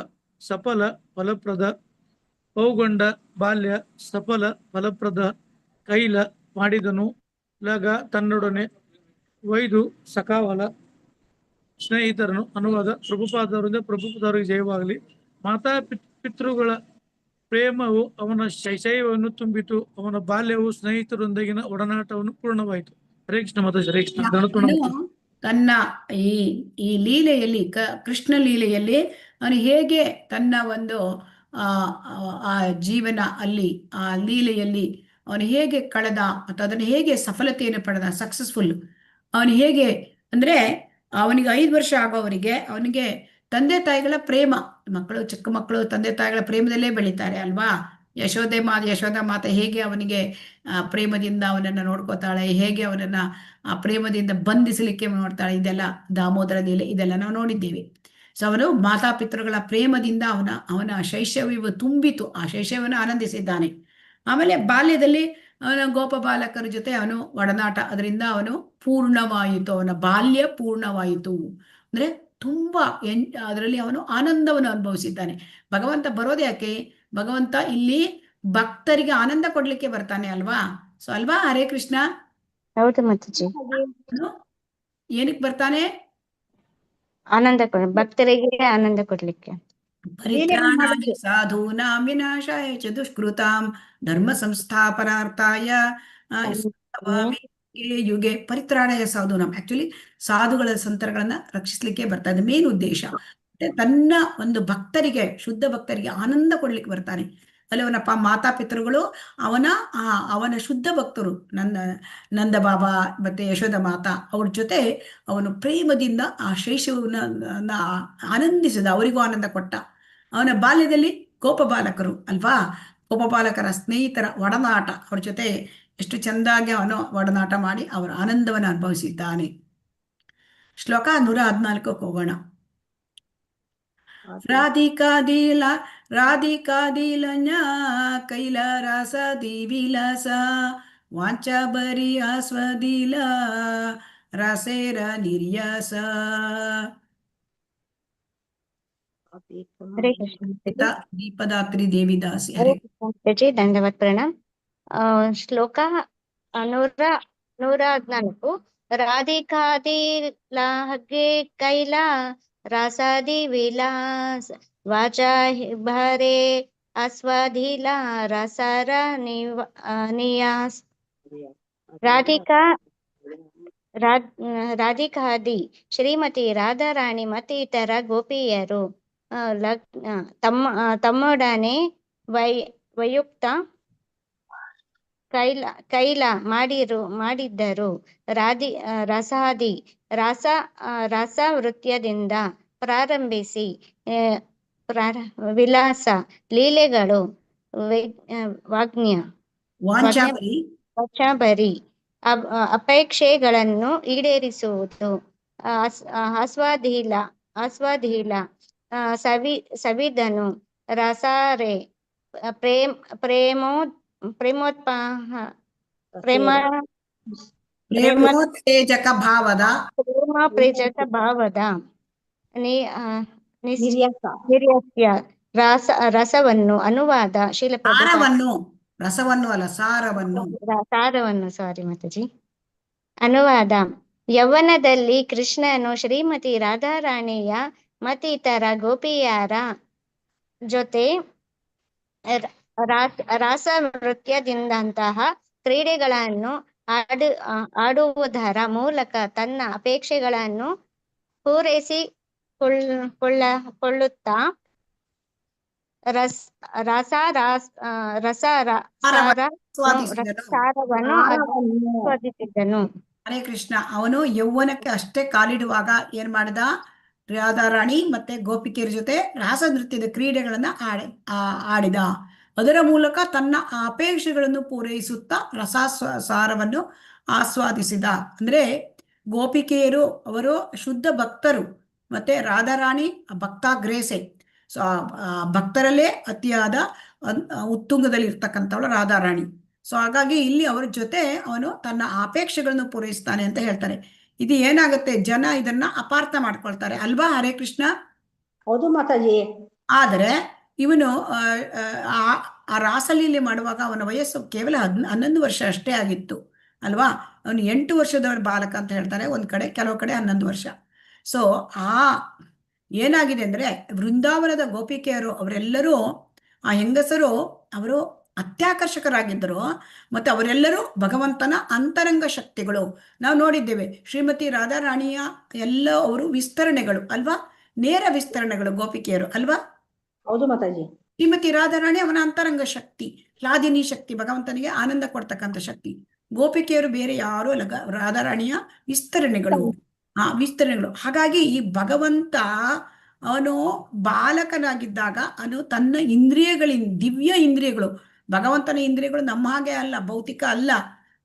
ಸಫಲ ಫಲಪ್ರದ, ಪೌಗಂಡ ಬಾಲ್ಯ ಸಫಲ ಫಲಪ್ರದ ಕೈಲ ಮಾಡಿದನು, ಲಗ ತನ್ನೊಡನೆ ವೈದು ಸಕಾವಲ. ಸ್ನೇಹಿತರನ್ನು. ಅನುವಾದ ಪ್ರಭುಪಾದವರಿಂದ ಪ್ರಭುಪಾದವರಿಗೆ ಜಯವಾಗಲಿ. ಮಾತಾ ಪಿತೃಗಳ ಪ್ರೇಮವು ಅವನ ಶೈಶವವನ್ನು ತುಂಬಿತು, ಅವನ ಬಾಲ್ಯವು ಸ್ನೇಹಿತರೊಂದಿಗಿನ ಒಡನಾಟವನ್ನು ಪೂರ್ಣವಾಯಿತು. ಹರೇ ಕೃಷ್ಣ ಮಾತಾಜಿ. ಹರೇ ಕೃಷ್ಣ. ತನ್ನ ಈ ಲೀಲೆಯಲ್ಲಿ ಕೃಷ್ಣ ಲೀಲೆಯಲ್ಲಿ ಅವನು ಹೇಗೆ ತನ್ನ ಒಂದು ಆ ಜೀವನ ಅಲ್ಲಿ ಆ ಲೀಲೆಯಲ್ಲಿ ಅವನು ಹೇಗೆ ಕಳೆದ ಅಥವಾ ಅದನ್ನು ಹೇಗೆ ಸಫಲತೆಯನ್ನು ಪಡೆದ, ಸಕ್ಸಸ್ಫುಲ್ ಅವನು ಹೇಗೆ ಅಂದ್ರೆ ಅವನಿಗೆ 5 ವರ್ಷ ಆಗೋವರಿಗೆ ಅವನಿಗೆ ತಂದೆ ತಾಯಿಗಳ ಪ್ರೇಮ, ಚಿಕ್ಕ ಮಕ್ಕಳು ತಂದೆ ತಾಯಿಗಳ ಪ್ರೇಮದಲ್ಲೇ ಬೆಳೀತಾರೆ ಅಲ್ವಾ? ಯಶೋಧ ಮಾತೆ ಹೇಗೆ ಅವನಿಗೆ ಪ್ರೇಮದಿಂದ ಅವನನ್ನು ನೋಡ್ಕೋತಾಳೆ, ಹೇಗೆ ಅವನನ್ನ ಆ ಪ್ರೇಮದಿಂದ ಬಂಧಿಸಲಿಕ್ಕೆ ನೋಡ್ತಾಳೆ, ಇದೆಲ್ಲ ದಾಮೋದರ ಲೀಲೆ ಇದೆಲ್ಲ ನಾವು ನೋಡಿದ್ದೇವೆ. ಸೊ ಅವನು ಮಾತಾಪಿತೃಗಳ ಪ್ರೇಮದಿಂದ ಅವನ ಶೈಶವ್ಯವು ತುಂಬಿತು, ಆ ಶೈಶವ್ಯವನ್ನು ಆನಂದಿಸಿದ್ದಾನೆ. ಆಮೇಲೆ ಬಾಲ್ಯದಲ್ಲಿ ಅವನ ಗೋಪ ಬಾಲಕರ ಜೊತೆ ಅವನು ಒಡನಾಟ, ಅದರಿಂದ ಅವನು ಪೂರ್ಣವಾಯಿತು, ಅವನ ಬಾಲ್ಯ ಪೂರ್ಣವಾಯಿತು. ಅಂದ್ರೆ ತುಂಬಾ ಅದರಲ್ಲಿ ಅವನು ಆನಂದವನ್ನು ಅನುಭವಿಸಿದ್ದಾನೆ. ಭಗವಂತ ಬರೋದು ಯಾಕೆ? ಭಗವಂತ ಇಲ್ಲಿ ಭಕ್ತರಿಗೆ ಆನಂದ ಕೊಡ್ಲಿಕ್ಕೆ ಬರ್ತಾನೆ ಅಲ್ವಾ? ಸೊ ಅಲ್ವಾ? ಹರೇ ಕೃಷ್ಣ. ಹೌದು ಮಾತಾಜಿ. ಏನಕ್ಕೆ ಬರ್ತಾನೆ? ಆನಂದ ಭಕ್ತರಿಗೆ ಆನಂದ ಕೊಡ್ಲಿಕ್ಕೆ. ಪರಿತ್ರಾಣಾಯ ಸಾಧೂನಾಂ ವಿನಾಶಾಯ ಚ ದುಷ್ಕೃತಾಂ ಧರ್ಮ ಸಂಸ್ಥಾಪನಾರ್ಥಾಯ ಯುಗೆ ಪರಿತ್ರಾಣಾಯ ಸಾಧೂನಾಂ. ಆಕ್ಚುಲಿ ಸಾಧುಗಳ ಸಂತರಗಳನ್ನ ರಕ್ಷಿಸ್ಲಿಕ್ಕೆ ಬರ್ತಾ ಇದೆ ಮೇನ್ ಉದ್ದೇಶ. ತನ್ನ ಒಂದು ಭಕ್ತರಿಗೆ, ಶುದ್ಧ ಭಕ್ತರಿಗೆ ಆನಂದ ಕೊಡ್ಲಿಕ್ಕೆ ಬರ್ತಾನೆ. ಅಲ್ಲಿ ಅವನ ಮಾತಾಪಿತೃಗಳು ಅವನ ಶುದ್ಧ ಭಕ್ತರು, ನಂದ ಬಾಬಾ ಮತ್ತೆ ಯಶೋಧ ಮಾತಾ ಅವ್ರ ಜೊತೆ ಅವನು ಪ್ರೇಮದಿಂದ ಆ ಶೈಶವನ್ನ ಆನಂದಿಸಿದ, ಅವರಿಗೂ ಆನಂದ ಕೊಟ್ಟ. ಅವನ ಬಾಲ್ಯದಲ್ಲಿ ಗೋಪ ಬಾಲಕರು ಅಲ್ವಾ, ಗೋಪ ಬಾಲಕರ ಸ್ನೇಹಿತರ ಒಡನಾಟ, ಅವ್ರ ಜೊತೆ ಎಷ್ಟು ಚೆಂದಾಗಿ ಅವನು ಒಡನಾಟ ಮಾಡಿ ಅವರ ಆನಂದವನ್ನು ಅನುಭವಿಸಿದ್ದಾನೆ. ಶ್ಲೋಕ 114 ಹೋಗೋಣ. ರಾಧಿಕಾದಿಲ ಕೈಲ ರಾಸ ದಿವಿಲಾಸ ವಾಂಚ ಬರಿ ಆಸ್ವದಿಲ ರಸೇರ ನಿರ್ಯಾಸ. ಹರೇ ಕೃಷ್ಣ ದೀಪದಾತ್ರಿ ದೇವಿದಾಸಿ. ಹರೇ ಕೃಷ್ಣ ದಂಡವತ್ ಪ್ರಣಾಮ್. ಶ್ಲೋಕ 114. ರಾಧಿಕಾದಿಲ ಹಗ್ಗೆ ಕೈಲ ರಾಸಾದಿ ವಿಲಾಸ ವಾಚಾ ಭರೆ ಆಸ್ವಾದಿಲ ರಸರ ನಿಯಾಸ್. ರಾಧಿಕಾದಿ ಶ್ರೀಮತಿ ರಾಧಾರಾಣಿ ಮತ್ತು ಇತರ ಗೋಪಿಯರು ತಮ್ಮೊಡನೆ ವಯುಕ್ತ ಕೈಲ ಮಾಡಿದ್ದರು. ರಸ ವೃತ್ಯದಿಂದ ಪ್ರಾರಂಭಿಸಿ ವಿಲಾಸ ಲೀಲೆಗಳು ವಾಚಾಬರಿ ಅಪೇಕ್ಷೆಗಳನ್ನು ಈಡೇರಿಸುವುದು. ಆಸ್ವಾದಿಲ ಸವಿದನು. ರಸಾರೆ ಪ್ರೇಮೋತ್ತೇಜಕ ಭಾವದ ನಿರ್ಯಾಸ್ಯ ರಸವನ್ನು. ಅನುವಾದ ಶೀಲ ಸಾರವನ್ನು ಸಾರಿ ಮಾತಾಜಿ. ಅನುವಾದ: ಯೌವನದಲ್ಲಿ ಕೃಷ್ಣನು ಶ್ರೀಮತಿ ರಾಧಾರಾಣಿಯ ಮತ್ತಿತರ ಗೋಪಿಯರ ಜೊತೆ ರಾಸ ನೃತ್ಯದಿಂದಂತಹ ಕ್ರೀಡೆಗಳನ್ನು ಆಡುವುದರ ಮೂಲಕ ತನ್ನ ಅಪೇಕ್ಷೆಗಳನ್ನು ಪೂರೈಸಿಕೊಳ್ಳುತ್ತಾ ಸಾರವನ್ನು ಆಸ್ವಾದಿಸಿದ್ದನು. ಹರೇ ಕೃಷ್ಣ. ಅವನು ಯೌವನಕ್ಕೆ ಅಷ್ಟೇ ಕಾಲಿಡುವಾಗ ಏನ್ ಮಾಡಿದ? ರಾಧಾರಾಣಿ ಮತ್ತೆ ಗೋಪಿಕೆಯರ ಜೊತೆ ರಾಸ ನೃತ್ಯದ ಕ್ರೀಡೆಗಳನ್ನ ಆಡಿದ. ಅದರ ಮೂಲಕ ತನ್ನ ಅಪೇಕ್ಷೆಗಳನ್ನು ಪೂರೈಸುತ್ತಾ ರಸಾಸಾರವನ್ನು ಆಸ್ವಾದಿಸಿದ. ಅಂದ್ರೆ ಗೋಪಿಕೆಯರು ಅವರು ಶುದ್ಧ ಭಕ್ತರು, ಮತ್ತೆ ರಾಧಾರಾಣಿ ಭಕ್ತಾಗ್ರೇಸೆ. ಸೊ ಭಕ್ತರಲ್ಲೇ ಅತಿಯಾದ ಉತ್ತುಂಗದಲ್ಲಿ ಇರ್ತಕ್ಕಂಥವಳು ರಾಧಾರಾಣಿ. ಸೊ ಹಾಗಾಗಿ ಇಲ್ಲಿ ಅವರ ಜೊತೆ ಅವನು ತನ್ನ ಅಪೇಕ್ಷೆಗಳನ್ನು ಪೂರೈಸ್ತಾನೆ ಅಂತ ಹೇಳ್ತಾರೆ. ಇದು ಏನಾಗುತ್ತೆ, ಜನ ಇದನ್ನ ಅಪಾರ್ಥ ಮಾಡ್ಕೊಳ್ತಾರೆ ಅಲ್ವಾ? ಹರೇ ಕೃಷ್ಣ. ಹೌದು ಮಾತಾಜಿ. ಆದರೆ ಇವನು ಆ ರಾಸಲೀಲೆ ಮಾಡುವಾಗ ಅವನ ವಯಸ್ಸು ಕೇವಲ 11 ವರ್ಷ ಅಷ್ಟೇ ಆಗಿತ್ತು ಅಲ್ವಾ? ಅವನು 8 ವರ್ಷದ ಬಾಲಕ ಅಂತ ಹೇಳ್ತಾರೆ ಒಂದ್ ಕಡೆ, ಕೆಲವು ಕಡೆ 11 ವರ್ಷ. ಸೊ ಏನಾಗಿದೆ ಅಂದ್ರೆ ವೃಂದಾವನದ ಗೋಪಿಕೆಯರು ಅವರೆಲ್ಲರೂ, ಆ ಹೆಂಗಸರು ಅವರು ಅತ್ಯಾಕರ್ಷಕರಾಗಿದ್ದರು. ಮತ್ತೆ ಅವರೆಲ್ಲರೂ ಭಗವಂತನ ಅಂತರಂಗ ಶಕ್ತಿಗಳು. ನಾವು ನೋಡಿದ್ದೇವೆ ಶ್ರೀಮತಿ ರಾಧಾರಾಣಿಯ ಎಲ್ಲ ಅವರು ವಿಸ್ತರಣೆಗಳು ಅಲ್ವಾ? ನೇರ ವಿಸ್ತರಣೆಗಳು ಗೋಪಿಕೆಯರು ಅಲ್ವಾ? ಹೌದು ಮಾತಾಜಿ. ಶ್ರೀಮತಿ ರಾಧಾರಾಣಿ ಅವನ ಅಂತರಂಗ ಶಕ್ತಿ, ಹ್ಲಾದಿನಿ ಶಕ್ತಿ, ಭಗವಂತನಿಗೆ ಆನಂದ ಕೊಡ್ತಕ್ಕಂಥ ಶಕ್ತಿ. ಗೋಪಿಕೆಯರು ಬೇರೆ ಯಾರು ಅಲ್ಲ, ರಾಧಾರಾಣಿಯ ವಿಸ್ತರಣೆಗಳು. ವಿಸ್ತರಣೆಗಳು. ಹಾಗಾಗಿ ಈ ಭಗವಂತ ಅವನು ಬಾಲಕನಾಗಿದ್ದಾಗ ಅವನು ತನ್ನ ಇಂದ್ರಿಯಗಳಿಂದ, ದಿವ್ಯ ಇಂದ್ರಿಯಗಳು, ಭಗವಂತನ ಇಂದ್ರಿಯಗಳು ನಮ್ಮ ಹಾಗೆ ಅಲ್ಲ, ಭೌತಿಕ ಅಲ್ಲ,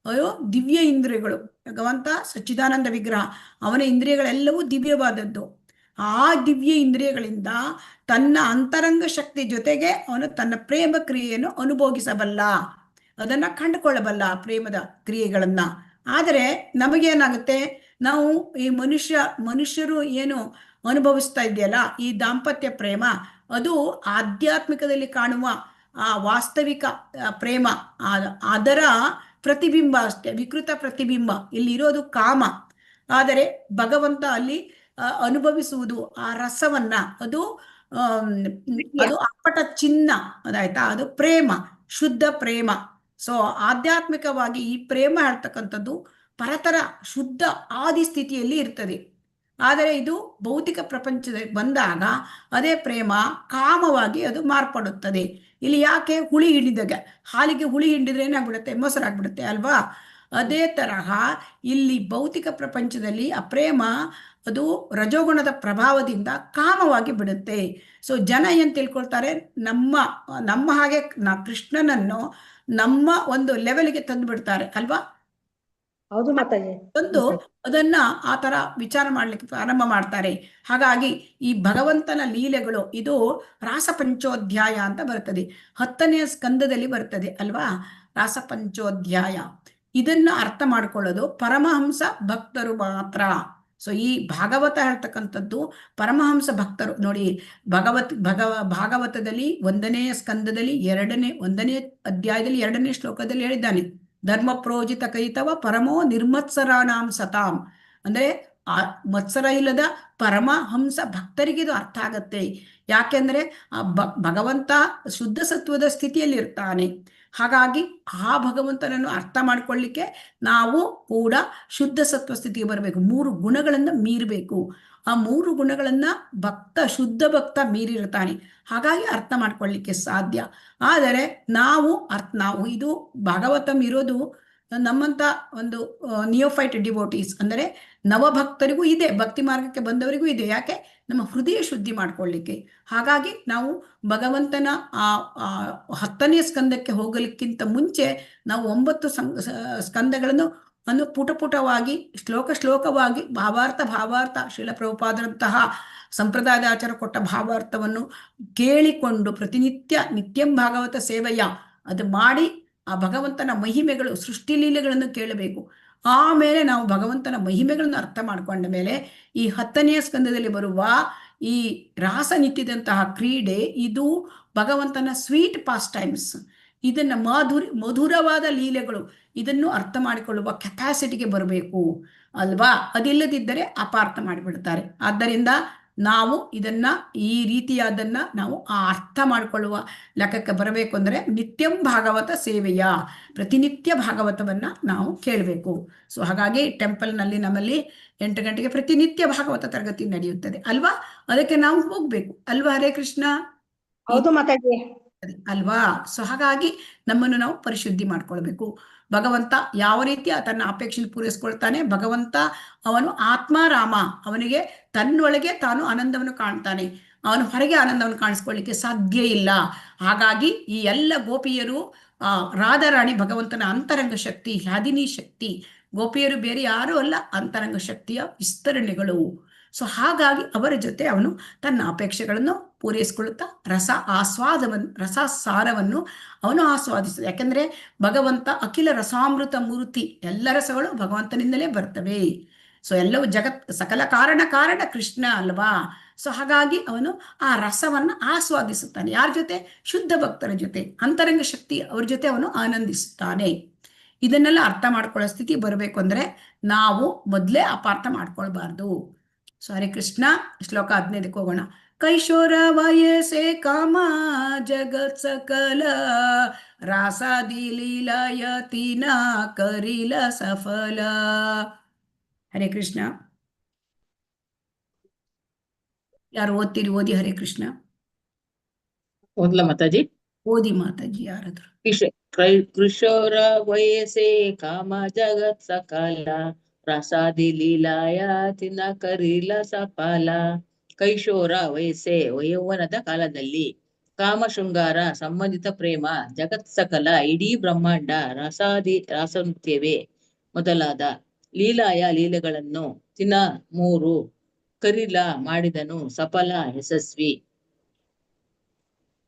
ಅಯ್ಯೋ ದಿವ್ಯ ಇಂದ್ರಿಯಗಳು. ಭಗವಂತ ಸಚ್ಚಿದಾನಂದ ವಿಗ್ರಹ, ಅವನ ಇಂದ್ರಿಯಗಳೆಲ್ಲವೂ ದಿವ್ಯವಾದದ್ದು. ಆ ದಿವ್ಯ ಇಂದ್ರಿಯಗಳಿಂದ ತನ್ನ ಅಂತರಂಗ ಶಕ್ತಿ ಜೊತೆಗೆ ಅವನು ತನ್ನ ಪ್ರೇಮ ಕ್ರಿಯೆಯನ್ನು ಅನುಭೋಗಿಸಬಲ್ಲ, ಅದನ್ನ ಕಂಡುಕೊಳ್ಳಬಲ್ಲ ಆ ಪ್ರೇಮದ ಕ್ರಿಯೆಗಳನ್ನ. ಆದರೆ ನಮಗೇನಾಗುತ್ತೆ, ನಾವು ಈ ಮನುಷ್ಯರು ಏನು ಅನುಭವಿಸ್ತಾ ಇದೆಯಲ್ಲ ಈ ದಾಂಪತ್ಯ ಪ್ರೇಮ, ಅದು ಆಧ್ಯಾತ್ಮಿಕದಲ್ಲಿ ಕಾಣುವ ಆ ವಾಸ್ತವಿಕ ಪ್ರೇಮ, ಅದರ ಪ್ರತಿಬಿಂಬ ಅಷ್ಟೇ, ವಿಕೃತ ಪ್ರತಿಬಿಂಬ. ಇಲ್ಲಿ ಇರೋದು ಕಾಮ. ಆದರೆ ಭಗವಂತ ಅಲ್ಲಿ ಅನುಭವಿಸುವುದು ಆ ರಸವನ್ನ, ಅದು ಅಪ್ಪಟ ಚಿನ್ನ, ಅದಾಯ್ತಾ, ಅದು ಪ್ರೇಮ, ಶುದ್ಧ ಪ್ರೇಮ. ಸೊ ಆಧ್ಯಾತ್ಮಿಕವಾಗಿ ಈ ಪ್ರೇಮ ಹೇಳ್ತಕ್ಕಂಥದ್ದು ಪರತರ ಶುದ್ಧ ಆದಿ ಸ್ಥಿತಿಯಲ್ಲಿ ಇರ್ತದೆ. ಆದರೆ ಇದು ಭೌತಿಕ ಪ್ರಪಂಚದಲ್ಲಿ ಬಂದಾಗ ಅದೇ ಪ್ರೇಮ ಕಾಮವಾಗಿ ಅದು ಮಾರ್ಪಡುತ್ತದೆ. ಇಲ್ಲಿ ಯಾಕೆ, ಹುಳಿ ಹಿಂಡಿದಾಗ, ಹಾಲಿಗೆ ಹುಳಿ ಹಿಂಡಿದ್ರೆ ಏನಾಗ್ಬಿಡುತ್ತೆ, ಮೊಸರಾಗ್ಬಿಡುತ್ತೆ ಅಲ್ವಾ? ಅದೇ ತರಹ ಇಲ್ಲಿ ಭೌತಿಕ ಪ್ರಪಂಚದಲ್ಲಿ ಆ ಪ್ರೇಮ ಅದು ರಜೋಗುಣದ ಪ್ರಭಾವದಿಂದ ಕಾಮವಾಗಿ ಬಿಡುತ್ತೆ. ಸೊ ಜನ ಏನ್ ತಿಳ್ಕೊಳ್ತಾರೆ, ನಮ್ಮ ಹಾಗೆ ಕೃಷ್ಣನನ್ನು ನಮ್ಮ ಒಂದು ಲೆವೆಲ್ಗೆ ತಂದು ಬಿಡ್ತಾರೆ ಅಲ್ವಾ? ಹೌದು ಮಾತಾಜಿ. ತಂದು ಅದನ್ನ ಆ ತರ ವಿಚಾರ ಮಾಡ್ಲಿಕ್ಕೆ ಪ್ರಾರಂಭ ಮಾಡ್ತಾರೆ. ಹಾಗಾಗಿ ಈ ಭಗವಂತನ ಲೀಲೆಗಳು ಇದು ರಾಸಪಂಚೋಧ್ಯಾಯ ಅಂತ ಬರ್ತದೆ, 10ನೇ ಸ್ಕಂದದಲ್ಲಿ ಬರ್ತದೆ ಅಲ್ವಾ, ರಾಸಪಂಚೋಧ್ಯಾಯ. ಇದನ್ನ ಅರ್ಥ ಮಾಡ್ಕೊಳ್ಳೋದು ಪರಮಹಂಸ ಭಕ್ತರು ಮಾತ್ರ. ಸೊ ಈ ಭಾಗವತ ಹೇಳ್ತಕ್ಕಂಥದ್ದು ಪರಮಹಂಸ ಭಕ್ತರು. ನೋಡಿ, ಭಾಗವತದಲ್ಲಿ 1ನೇ ಸ್ಕಂದದಲ್ಲಿ 1ನೇ ಅಧ್ಯಾಯದಲ್ಲಿ 2ನೇ ಶ್ಲೋಕದಲ್ಲಿ ಹೇಳಿದ್ದಾನೆ, ಧರ್ಮ ಪ್ರೋಜಿತ ಕೈತವ ಪರಮೋ ನಿರ್ಮತ್ಸರಾಣಾಂ ಸತಾಂ. ಅಂದ್ರೆ ಆ ಮತ್ಸರ ಇಲ್ಲದ ಪರಮಹಂಸ ಭಕ್ತರಿಗೆ ಇದು ಅರ್ಥ ಆಗತ್ತೆ. ಯಾಕೆಂದ್ರೆ ಆ ಭಗವಂತ ಶುದ್ಧ ಸತ್ವದ ಸ್ಥಿತಿಯಲ್ಲಿ ಇರ್ತಾನೆ. ಹಾಗಾಗಿ ಆ ಭಗವಂತನನ್ನು ಅರ್ಥ ಮಾಡ್ಕೊಳ್ಳಿಕ್ಕೆ ನಾವು ಕೂಡ ಶುದ್ಧ ಸತ್ವ ಸ್ಥಿತಿಗೆ ಬರಬೇಕು. 3 ಗುಣಗಳನ್ನ ಮೀರಬೇಕು. ಆ 3 ಗುಣಗಳನ್ನ ಶುದ್ಧ ಭಕ್ತ ಮೀರಿರ್ತಾನೆ. ಹಾಗಾಗಿ ಅರ್ಥ ಮಾಡ್ಕೊಳ್ಳಿಕ್ಕೆ ಸಾಧ್ಯ. ಆದರೆ ನಾವು ಇದು ಭಾಗವತಂ ಇರೋದು ನಮ್ಮಂತ ಒಂದು ನಿಯೋಫೈಟ್ ಡಿವೋಟೀಸ್, ಅಂದರೆ ನವಭಕ್ತರಿಗೂ ಇದೆ, ಭಕ್ತಿ ಮಾರ್ಗಕ್ಕೆ ಬಂದವರಿಗೂ ಇದೆ. ಯಾಕೆ, ನಮ್ಮ ಹೃದಯ ಶುದ್ಧಿ ಮಾಡ್ಕೊಳ್ಳಿಕ್ಕೆ. ಹಾಗಾಗಿ ನಾವು ಭಗವಂತನ ಆ 10ನೇ ಸ್ಕಂದಕ್ಕೆ ಹೋಗಲಿಕ್ಕಿಂತ ಮುಂಚೆ ನಾವು 9 ಸ್ಕಂದಗಳನ್ನು ಪುಟವಾಗಿ ಶ್ಲೋಕವಾಗಿ ಭಾವಾರ್ಥ ಶ್ರೀಲ ಪ್ರಭುಪಾದರಂತಹ ಸಂಪ್ರದಾಯದ ಆಚಾರ ಕೊಟ್ಟ ಭಾವಾರ್ಥವನ್ನು ಕೇಳಿಕೊಂಡು ನಿತ್ಯಂ ಭಾಗವತ ಸೇವೆಯ ಅದು ಮಾಡಿ ಆ ಭಗವಂತನ ಮಹಿಮೆಗಳು, ಸೃಷ್ಟಿ ಲೀಲೆಗಳನ್ನು ಕೇಳಬೇಕು. ಆಮೇಲೆ ನಾವು ಭಗವಂತನ ಮಹಿಮೆಗಳನ್ನು ಅರ್ಥ ಮಾಡ್ಕೊಂಡ ಮೇಲೆ ಈ 10ನೇ ಸ್ಕಂದದಲ್ಲಿ ಬರುವ ಈ ರಾಸ ನಿತ್ಯದಂತಹ ಕ್ರೀಡೆ, ಇದು ಭಗವಂತನ ಸ್ವೀಟ್ ಪಾಸ್ ಟೈಮ್ಸ್, ಇದನ್ನ ಮಧುರವಾದ ಲೀಲೆಗಳು, ಇದನ್ನು ಅರ್ಥ ಮಾಡಿಕೊಳ್ಳುವ ಕೆಪಾಸಿಟಿಗೆ ಬರಬೇಕು ಅಲ್ವಾ? ಅದಿಲ್ಲದಿದ್ದರೆ ಅಪಾರ್ಥ ಮಾಡಿಬಿಡ್ತಾರೆ. ಆದ್ದರಿಂದ ನಾವು ಇದನ್ನ ಈ ರೀತಿಯಾದನ್ನ ನಾವು ಅರ್ಥ ಮಾಡಿಕೊಳ್ಳುವ ಲೆಕ್ಕಕ್ಕೆ ಬರಬೇಕು. ಅಂದ್ರೆ ನಿತ್ಯಂ ಭಾಗವತ ಸೇವೆಯ, ಪ್ರತಿನಿತ್ಯ ಭಾಗವತವನ್ನ ನಾವು ಕೇಳಬೇಕು. ಸೊ ಹಾಗಾಗಿ ಟೆಂಪಲ್ನಲ್ಲಿ ನಮ್ಮಲ್ಲಿ 8 ಗಂಟೆಗೆ ಪ್ರತಿನಿತ್ಯ ಭಾಗವತ ತರಗತಿ ನಡೆಯುತ್ತದೆ ಅಲ್ವಾ? ಅದಕ್ಕೆ ನಾವು ಹೋಗ್ಬೇಕು ಅಲ್ವಾ? ಹರೇ ಕೃಷ್ಣ. ಹೌದು ಮಾತಾಜಿ ಅಲ್ವಾ? ಸೊ ಹಾಗಾಗಿ ನಮ್ಮನ್ನು ನಾವು ಪರಿಶುದ್ಧಿ ಮಾಡ್ಕೊಳ್ಬೇಕು. ಭಗವಂತ ಯಾವ ರೀತಿ ತನ್ನ ಅಪೇಕ್ಷೆ ಪೂರೈಸ್ಕೊಳ್ತಾನೆ, ಭಗವಂತ ಅವನು ಆತ್ಮಾರಾಮ, ಅವನಿಗೆ ತನ್ನೊಳಗೆ ತಾನು ಆನಂದವನ್ನು ಕಾಣ್ತಾನೆ, ಅವನು ಹೊರಗೆ ಆನಂದವನ್ನು ಕಾಣಿಸ್ಕೊಳ್ಳಿಕ್ಕೆ ಸಾಧ್ಯ ಇಲ್ಲ. ಹಾಗಾಗಿ ಈ ಎಲ್ಲ ಗೋಪಿಯರು ರಾಧಾರಾಣಿ ಭಗವಂತನ ಅಂತರಂಗ ಶಕ್ತಿ, ಹ್ಲಾದಿನಿ ಶಕ್ತಿ. ಗೋಪಿಯರು ಬೇರೆ ಯಾರೂ ಅಲ್ಲ, ಅಂತರಂಗ ಶಕ್ತಿಯ ವಿಸ್ತರಣೆಗಳು. ಸೊ ಹಾಗಾಗಿ ಅವರ ಜೊತೆ ಅವನು ತನ್ನ ಅಪೇಕ್ಷೆಗಳನ್ನು ಪೂರೈಸಿಕೊಳ್ಳುತ್ತಾ ರಸಾಸಾರವನ್ನು ಅವನು ಆಸ್ವಾದಿಸಿದ. ಯಾಕೆಂದ್ರೆ ಭಗವಂತ ಅಖಿಲ ರಸಾಮೃತ ಮೂರ್ತಿ, ಎಲ್ಲ ರಸಗಳು ಭಗವಂತನಿಂದಲೇ ಬರ್ತವೆ. ಸೊ ಎಲ್ಲವೂ ಸಕಲ ಕಾರಣ ಕೃಷ್ಣ ಅಲ್ವಾ? ಸೊ ಹಾಗಾಗಿ ಅವನು ಆ ರಸವನ್ನ ಆಸ್ವಾದಿಸುತ್ತಾನೆ. ಯಾರ ಜೊತೆ? ಶುದ್ಧ ಭಕ್ತರ ಜೊತೆ, ಅಂತರಂಗ ಶಕ್ತಿ ಅವ್ರ ಜೊತೆ ಅವನು ಆನಂದಿಸುತ್ತಾನೆ. ಇದನ್ನೆಲ್ಲ ಅರ್ಥ ಮಾಡ್ಕೊಳ್ಳೋ ಸ್ಥಿತಿ ಬರಬೇಕು ಅಂದ್ರೆ ನಾವು ಮೊದಲೇ ಅಪಾರ್ಥ ಮಾಡ್ಕೊಳ್ಬಾರ್ದು. ಸೊ ಹರೇ ಕೃಷ್ಣ. ಶ್ಲೋಕ 15ಕ್ಕೆ ಹೋಗೋಣ. ಕೈಶೋರ ವಯಸ್ಸೆ ಕಾಮ ಜಗತ್ ಸಕಲ ರಾಸಾದಿ ಲೀಲಾಯತಿನ ಕರಿಲ ಸಫಲ. ಹರೇ ಕೃಷ್ಣ. ಯಾರು ಓದ್ತೀರಿ? ಓದಿ ಹರೇ ಕೃಷ್ಣ. ಓದ್ಲ ಮಾತಾಜಿ? ಓದಿ ಮಾತಾಜಿ. ಯಾರಾದ್ರು? ಕೃಶೋರ ವಯಸ್ಸೆ ಕಾಮ ಜಗತ್ ಸಕಲ ರಸಾದಿ ಲೀಲಾಯತಿನ ಕರಿಲ ಸಫಲ. ಕೈಶೋರ ವಯಸ್ಸೆ ಯೌವನದ ಕಾಲದಲ್ಲಿ ಕಾಮ ಶೃಂಗಾರ ಸಂಬಂಧಿತ ಪ್ರೇಮ ಜಗತ್ ಸಕಲ ಇಡೀ ಬ್ರಹ್ಮಾಂಡ ರಾಸನೃತ್ಯವೇ ಮೊದಲಾದ ಲೀಲೆಗಳನ್ನು 3 ಕರಿಲ ಮಾಡಿದನು ಸಫಲ ಯಶಸ್ವಿ.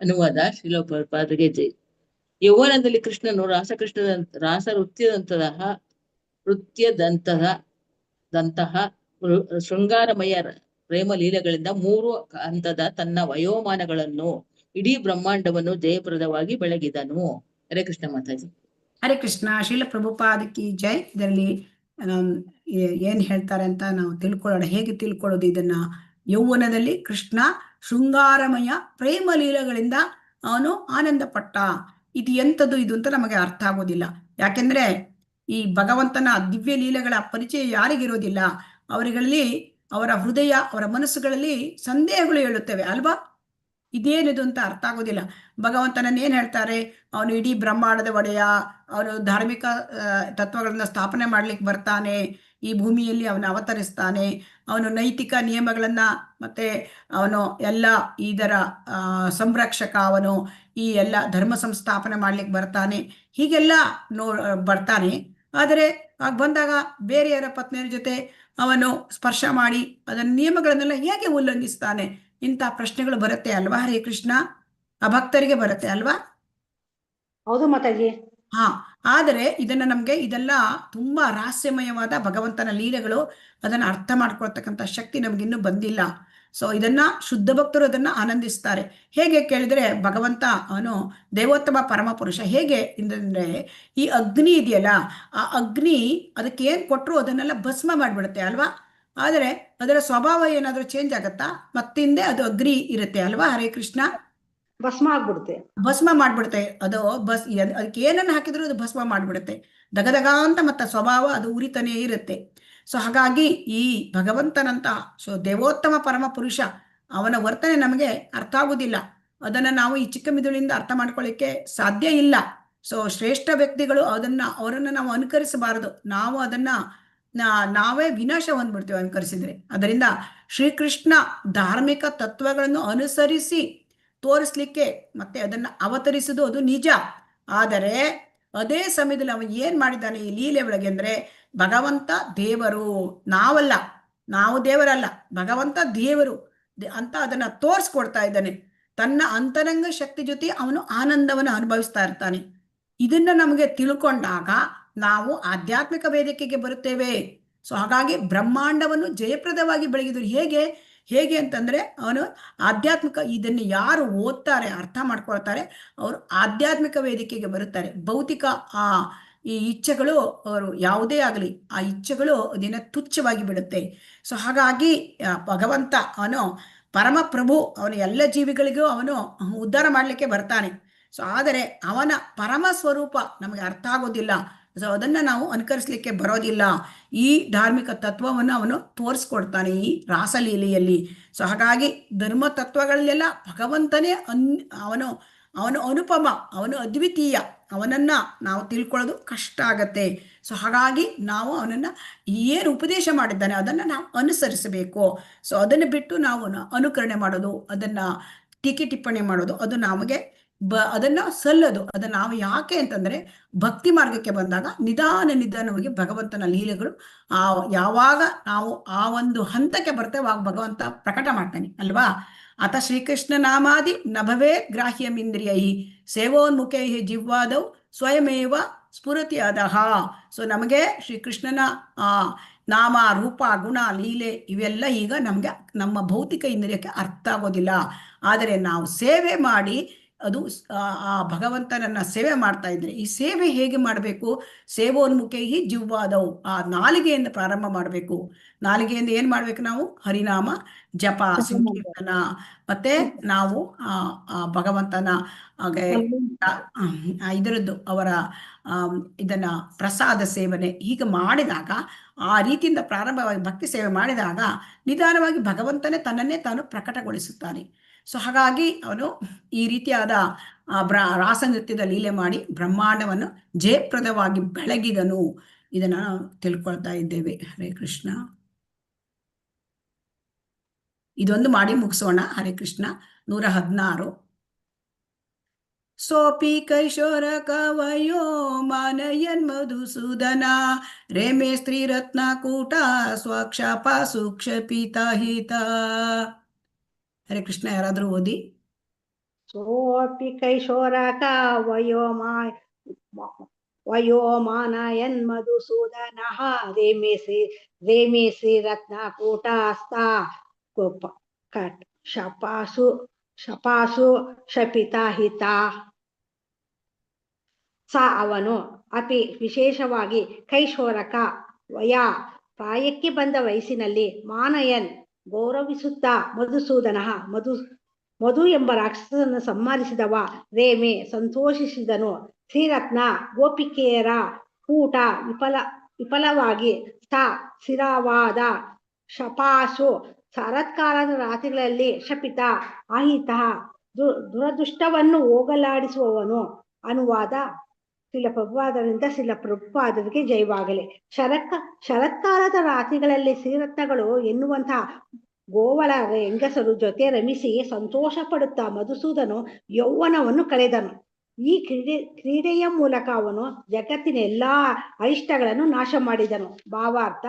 ಅನುವಾದ ಶ್ರೀಲ ಪ್ರಭುಪಾದರಿಗೆ ಜೈ. ಯೌವನದಲ್ಲಿ ಕೃಷ್ಣನು ರಾಸ ದಂತಹ ಶೃಂಗಾರಮಯ ಪ್ರೇಮ ಲೀಲೆಗಳಿಂದ 3 ಹಂತದ ತನ್ನ ವಯೋಮಾನಗಳನ್ನು ಇಡೀ ಬ್ರಹ್ಮಾಂಡವನ್ನು ಜಯಪ್ರದವಾಗಿ ಬೆಳಗಿದನು. ಹರೇ ಕೃಷ್ಣ ಮಾತಾಜಿ. ಹರೇ ಕೃಷ್ಣ. ಶ್ರೀಲ ಪ್ರಭುಪಾದಕಿ ಜೈ. ಇದರಲ್ಲಿ ಏನ್ ಹೇಳ್ತಾರೆ ಅಂತ ನಾವು ತಿಳ್ಕೊಳ್ಳೋಣ. ಹೇಗೆ ತಿಳ್ಕೊಳ್ಳೋದು ಇದನ್ನ? ಯೌವನದಲ್ಲಿ ಕೃಷ್ಣ ಶೃಂಗಾರಮಯ ಪ್ರೇಮ ಲೀಲೆಗಳಿಂದ ಅವನು ಆನಂದ ಪಟ್ಟ. ಇದು ಎಂಥದ್ದು ಇದು ಅಂತ ನಮಗೆ ಅರ್ಥ ಆಗೋದಿಲ್ಲ. ಯಾಕೆಂದ್ರೆ ಈ ಭಗವಂತನ ದಿವ್ಯ ಲೀಲೆಗಳ ಪರಿಚಯ ಯಾರಿಗಿರೋದಿಲ್ಲ, ಅವರುಗಳಲ್ಲಿ ಅವರ ಹೃದಯ, ಅವರ ಮನಸ್ಸುಗಳಲ್ಲಿ ಸಂದೇಹಗಳು ಹೇಳುತ್ತವೆ ಅಲ್ವಾ? ಇದೇನಿದು ಅಂತ ಅರ್ಥ ಆಗೋದಿಲ್ಲ. ಭಗವಂತನನ್ನ ಏನ್ ಹೇಳ್ತಾರೆ? ಅವನು ಇಡೀ ಬ್ರಹ್ಮಾಂಡದ ಒಡೆಯ, ಅವನು ಧಾರ್ಮಿಕ ತತ್ವಗಳನ್ನ ಸ್ಥಾಪನೆ ಮಾಡ್ಲಿಕ್ಕೆ ಬರ್ತಾನೆ, ಈ ಭೂಮಿಯಲ್ಲಿ ಅವನು ಅವತರಿಸ್ತಾನೆ, ಅವನು ನೈತಿಕ ನಿಯಮಗಳನ್ನ ಮತ್ತೆ ಅವನು ಎಲ್ಲ ಇದರ ಸಂರಕ್ಷಕ, ಅವನು ಈ ಎಲ್ಲ ಧರ್ಮ ಸಂಸ್ಥಾಪನೆ ಮಾಡ್ಲಿಕ್ಕೆ ಬರ್ತಾನೆ, ಹೀಗೆಲ್ಲ ಬರ್ತಾನೆ. ಆದರೆ ಆಗ ಬಂದಾಗ ಬೇರೆಯವರ ಪತ್ನಿಯರ ಜೊತೆ ಅವನು ಸ್ಪರ್ಶ ಮಾಡಿ ಅದರ ನಿಯಮಗಳನ್ನೆಲ್ಲ ಹೇಗೆ ಉಲ್ಲಂಘಿಸ್ತಾನೆ? ಇಂಥ ಪ್ರಶ್ನೆಗಳು ಬರುತ್ತೆ ಅಲ್ವಾ? ಹರೇ ಕೃಷ್ಣ. ಆ ಭಕ್ತರಿಗೆ ಬರುತ್ತೆ ಅಲ್ವಾ? ಹೌದು ಮಾತಾಜಿ. ಹಾ, ಆದರೆ ಇದೆಲ್ಲ ತುಂಬಾ ರಹಸ್ಯಮಯವಾದ ಭಗವಂತನ ಲೀಲೆಗಳು. ಅದನ್ನ ಅರ್ಥ ಮಾಡ್ಕೊಳ್ತಕ್ಕಂಥ ಶಕ್ತಿ ನಮ್ಗಿನ್ನೂ ಬಂದಿಲ್ಲ. ಸೊ ಇದನ್ನ ಶುದ್ಧ ಭಕ್ತರು ಅದನ್ನ ಆನಂದಿಸ್ತಾರೆ. ಹೇಗೆ ಕೇಳಿದ್ರೆ, ಭಗವಂತ ಅವನು ದೇವೋತ್ತಮ ಪರಮ ಪುರುಷ. ಹೇಗೆ ಅಂದ್ರೆ, ಈ ಅಗ್ನಿ ಇದೆಯಲ್ಲ, ಆ ಅಗ್ನಿ ಅದಕ್ಕೆ ಏನ್ ಕೊಟ್ಟರು ಅದನ್ನೆಲ್ಲ ಭಸ್ಮ ಮಾಡ್ಬಿಡುತ್ತೆ ಅಲ್ವಾ? ಆದರೆ ಅದರ ಸ್ವಭಾವ ಏನಾದ್ರೂ ಚೇಂಜ್ ಆಗತ್ತಾ? ಮತ್ತಿಂದೆ ಅದು ಅಗ್ನಿ ಇರುತ್ತೆ ಅಲ್ವಾ? ಹರೇ ಕೃಷ್ಣ. ಭಸ್ಮ ಆಗ್ಬಿಡುತ್ತೆ. ಭಸ್ಮ ಮಾಡ್ಬಿಡುತ್ತೆ ಅದು. ಅದಕ್ಕೆ ಏನನ್ನ ಹಾಕಿದ್ರು ಅದು ಭಸ್ಮ ಮಾಡ್ಬಿಡುತ್ತೆ. ದಗದಗ ಅಂತ ಮತ್ತೆ ಸ್ವಭಾವ ಅದು ಉರಿತಾನೇ ಇರುತ್ತೆ. ಸೊ ಹಾಗಾಗಿ ಈ ಭಗವಂತನಂತ ದೇವೋತ್ತಮ ಪರಮ ಪುರುಷ, ಅವನ ವರ್ತನೆ ನಮಗೆ ಅರ್ಥ ಆಗುದಿಲ್ಲ. ಅದನ್ನ ನಾವು ಈ ಚಿಕ್ಕ ಮಿದುಳಿಂದ ಅರ್ಥ ಮಾಡ್ಕೊಳ್ಳಿಕ್ಕೆ ಸಾಧ್ಯ ಇಲ್ಲ. ಸೊ ಶ್ರೇಷ್ಠ ವ್ಯಕ್ತಿಗಳು ಅವರನ್ನ ನಾವು ಅನುಕರಿಸಬಾರದು. ನಾವು ಅದನ್ನ ನಾವೇ ವಿನಾಶ ಹೊಂದ್ಬಿಡ್ತೀವಿ ಅನುಕರಿಸಿದ್ರೆ. ಅದರಿಂದ ಶ್ರೀಕೃಷ್ಣ ಧಾರ್ಮಿಕ ತತ್ವಗಳನ್ನು ಅನುಸರಿಸಿ ತೋರಿಸ್ಲಿಕ್ಕೆ ಮತ್ತೆ ಅದನ್ನ ಅವತರಿಸುವುದು ಅದು ನಿಜ. ಆದರೆ ಅದೇ ಸಮಯದಲ್ಲಿ ಅವನು ಏನ್ ಮಾಡಿದ್ದಾನೆ ಈ ಲೀಲೆ ಒಳಗೆ ಅಂದ್ರೆ, ಭಗವಂತ ದೇವರು, ನಾವಲ್ಲ, ನಾವು ದೇವರಲ್ಲ, ಭಗವಂತ ದೇವರು ಅಂತ ಅದನ್ನ ತೋರಿಸ್ಕೊಡ್ತಾ ಇದ್ದಾನೆ. ತನ್ನ ಅಂತರಂಗ ಶಕ್ತಿ ಜೊತೆ ಅವನು ಆನಂದವನ್ನು ಅನುಭವಿಸ್ತಾ ಇರ್ತಾನೆ. ಇದನ್ನ ನಮಗೆ ತಿಳ್ಕೊಂಡಾಗ ನಾವು ಆಧ್ಯಾತ್ಮಿಕ ವೇದಿಕೆಗೆ ಬರುತ್ತೇವೆ. ಸೊ ಹಾಗಾಗಿ ಬ್ರಹ್ಮಾಂಡವನ್ನು ಜಯಪ್ರದವಾಗಿ ಬೆಳಗಿದ್ರು. ಹೇಗೆ ಅಂತಂದ್ರೆ, ಅವನು ಆಧ್ಯಾತ್ಮಿಕ, ಇದನ್ನು ಯಾರು ಓದ್ತಾರೆ, ಅರ್ಥ ಮಾಡ್ಕೊಳ್ತಾರೆ, ಅವರು ಆಧ್ಯಾತ್ಮಿಕ ವೇದಿಕೆಗೆ ಬರುತ್ತಾರೆ. ಭೌತಿಕ ಈ ಇಚ್ಛೆಗಳು, ಅವರು ಯಾವುದೇ ಆಗಲಿ, ಆ ಇಚ್ಛೆಗಳು ಅದನ್ನ ತುಚ್ಛವಾಗಿ ಬಿಡುತ್ತೆ. ಸೊ ಹಾಗಾಗಿ ಭಗವಂತ ಅವನು ಪರಮ ಪ್ರಭು, ಅವನು ಎಲ್ಲ ಜೀವಿಗಳಿಗೂ ಅವನು ಉದ್ಧಾರ ಮಾಡ್ಲಿಕ್ಕೆ ಬರ್ತಾನೆ. ಸೊ ಆದರೆ ಅವನ ಪರಮ ಸ್ವರೂಪ ನಮಗೆ ಅರ್ಥ ಆಗೋದಿಲ್ಲ. ಸೊ ಅದನ್ನ ನಾವು ಅನುಕರಿಸ್ಲಿಕ್ಕೆ ಬರೋದಿಲ್ಲ. ಈ ಧಾರ್ಮಿಕ ತತ್ವವನ್ನು ಅವನು ತೋರಿಸ್ಕೊಡ್ತಾನೆ ಈ ರಾಸಲೀಲೆಯಲ್ಲಿ. ಸೊ ಹಾಗಾಗಿ ಧರ್ಮ ತತ್ವಗಳಲ್ಲೆಲ್ಲ ಭಗವಂತನೇ ಅವನು ಅನುಪಮ, ಅವನು ಅದ್ವಿತೀಯ. ಅವನನ್ನ ನಾವು ತಿಳ್ಕೊಳ್ಳೋದು ಕಷ್ಟ ಆಗತ್ತೆ. ಸೊ ಹಾಗಾಗಿ ನಾವು ಅವನನ್ನ ಏನು ಉಪದೇಶ ಮಾಡಿದ್ದಾನೆ ಅದನ್ನ ನಾವು ಅನುಸರಿಸಬೇಕು. ಸೊ ಅದನ್ನು ಬಿಟ್ಟು ನಾವು ಅನುಕರಣೆ ಮಾಡೋದು, ಅದನ್ನ ಟೀಕೆ ಟಿಪ್ಪಣಿ ಮಾಡೋದು, ಅದು ನಮಗೆ ಅದನ್ನ ಸಲ್ಲದು. ಅದನ್ನ ನಾವು ಯಾಕೆ ಅಂತಂದ್ರೆ, ಭಕ್ತಿ ಮಾರ್ಗಕ್ಕೆ ಬಂದಾಗ ನಿಧಾನವಾಗಿ ಭಗವಂತನ ಲೀಲೆಗಳು ಯಾವಾಗ ನಾವು ಆ ಒಂದು ಹಂತಕ್ಕೆ ಬರ್ತೇವೆ ಆಗ ಭಗವಂತ ಪ್ರಕಟ ಮಾಡ್ತಾನೆ ಅಲ್ವಾ? ಅತ ಶ್ರೀಕೃಷ್ಣ ನಾಮಾದಿ ನಭವೇ ಗ್ರಾಹ್ಯಮಿಂದ್ರಿಯೈ ಸೇವೋನ್ಮುಖೈ ಜಿಹ್ವಾದೌ ಸ್ವಯಮೇವ ಸ್ಫುರತಿ ಅದಹ. ಸೊ ನಮಗೆ ಶ್ರೀಕೃಷ್ಣನ ನಾಮ, ರೂಪ, ಗುಣ, ಲೀಲೆ ಇವೆಲ್ಲ ಈಗ ನಮ್ಗೆ ನಮ್ಮ ಭೌತಿಕ ಇಂದ್ರಿಯಕ್ಕೆ ಅರ್ಥ ಆಗೋದಿಲ್ಲ. ಆದರೆ ನಾವು ಸೇವೆ ಮಾಡಿ ಅದು ಆ ಭಗವಂತನನ್ನ ಸೇವೆ ಮಾಡ್ತಾ ಇದ್ರೆ, ಈ ಸೇವೆ ಹೇಗೆ ಮಾಡಬೇಕು? ಸೇವೋನ್ಮುಖೈ ಜಿಹ್ವಾದವು, ಆ ನಾಲಿಗೆಯಿಂದ ಪ್ರಾರಂಭ ಮಾಡಬೇಕು. ನಾಲಿಗೆಯಿಂದ ಏನ್ ಮಾಡ್ಬೇಕು ನಾವು? ಹರಿನಾಮ ಜಪ, ಸಂಕೀರ್ತನ, ಮತ್ತೆ ನಾವು ಭಗವಂತನ ಇದರದ್ದು ಅವರ ಇದನ್ನ ಪ್ರಸಾದ ಸೇವನೆ ಹೀಗೆ ಮಾಡಿದಾಗ, ಆ ರೀತಿಯಿಂದ ಪ್ರಾರಂಭವಾಗಿ ಭಕ್ತಿ ಸೇವೆ ಮಾಡಿದಾಗ ನಿಧಾನವಾಗಿ ಭಗವಂತನೇ ತನ್ನನ್ನೇ ತಾನು ಪ್ರಕಟಗೊಳಿಸುತ್ತಾನೆ. ಸೊ ಹಾಗಾಗಿ ಅವನು ಈ ರೀತಿಯಾದ ರಾಸನೃತ್ಯದ ಲೀಲೆ ಮಾಡಿ ಬ್ರಹ್ಮಾಂಡವನ್ನು ಜಯಪ್ರದವಾಗಿ ಬೆಳಗಿದನು. ಇದನ್ನ ನಾವು ತಿಳ್ಕೊಳ್ತಾ ಇದ್ದೇವೆ. ಹರೇ ಕೃಷ್ಣ. ಇದೊಂದು ಮಾಡಿ ಮುಗಿಸೋಣ. ಹರೇ ಕೃಷ್ಣ. 116 ಸೋಪಿ ಕೈಶೋರ ಕವಯೋ ಮಾನಯನ್ ಮಧುಸೂದನ ರೇಮೆ ಸ್ತ್ರೀ ರತ್ನ ಕೂಟ ಸ್ವಕ್ಷಪ ಸುಕ್ಷಪಿತ ಹಿತ. ಹರೇ ಕೃಷ್ಣ. ಯಾರಾದ್ರೂ ಓದಿ. ಸೋಪಿ ಕೈಶೋರಕ ವಯೋಮಾನಯನ್ ಮಧುಸೂದನಃ ರೇಮಿ ರತ್ನಕೂಟಸ್ಥಾ ಶಪಾಸು ಶಪಿತಾ ಹಿತ. ಅವನು ಅಪಿ ವಿಶೇಷವಾಗಿ ಕೈಶೋರಕ ಪ್ರಾಯಕ್ಕೆ ಬಂದ ವಯಸ್ಸಿನಲ್ಲಿ ಮಾನಯನ್ ಗೌರವಿಸುತ್ತಾ ಮಧು ಎಂಬ ರಾಕ್ಷಸನನ್ನು ಸಂಹರಿಸಿದವ ರೇಮೆ ಸಂತೋಷಿಸಿದನು. ಶ್ರೀರತ್ನ ಗೋಪಿಕೆಯರ ಕೂಟ ವಿಫಲವಾಗಿ ಸ್ಥಿರವಾದ ಶಪಾಸು ಶರತ್ಕಾಲದ ರಾತ್ರಿಗಳಲ್ಲಿ ಶಪಿತ ಅಹಿತ ದುರದೃಷ್ಟವನ್ನು ಹೋಗಲಾಡಿಸುವವನು. ಅನುವಾದ ಶಿಲ ಪ್ರಭುಪಾದರಿಗೆ ಜಯವಾಗಲಿ. ಶರತ್ಕಾಲದ ರಾತ್ರಿಗಳಲ್ಲಿ ಶ್ರೀರತ್ನಗಳು ಎನ್ನುವಂತಹ ಗೋವಳ ಹೆಂಗಸರು ಜೊತೆ ರಮಿಸಿ ಸಂತೋಷ ಪಡುತ್ತಾ ಮಧುಸೂದನು ಯೌವನವನ್ನು ಕಳೆದನು. ಈ ಕ್ರೀಡೆಯ ಮೂಲಕ ಅವನು ಜಗತ್ತಿನ ಎಲ್ಲಾ ಅರಿಷ್ಟಗಳನ್ನು ನಾಶ ಮಾಡಿದನು. ಭಾವಾರ್ಥ: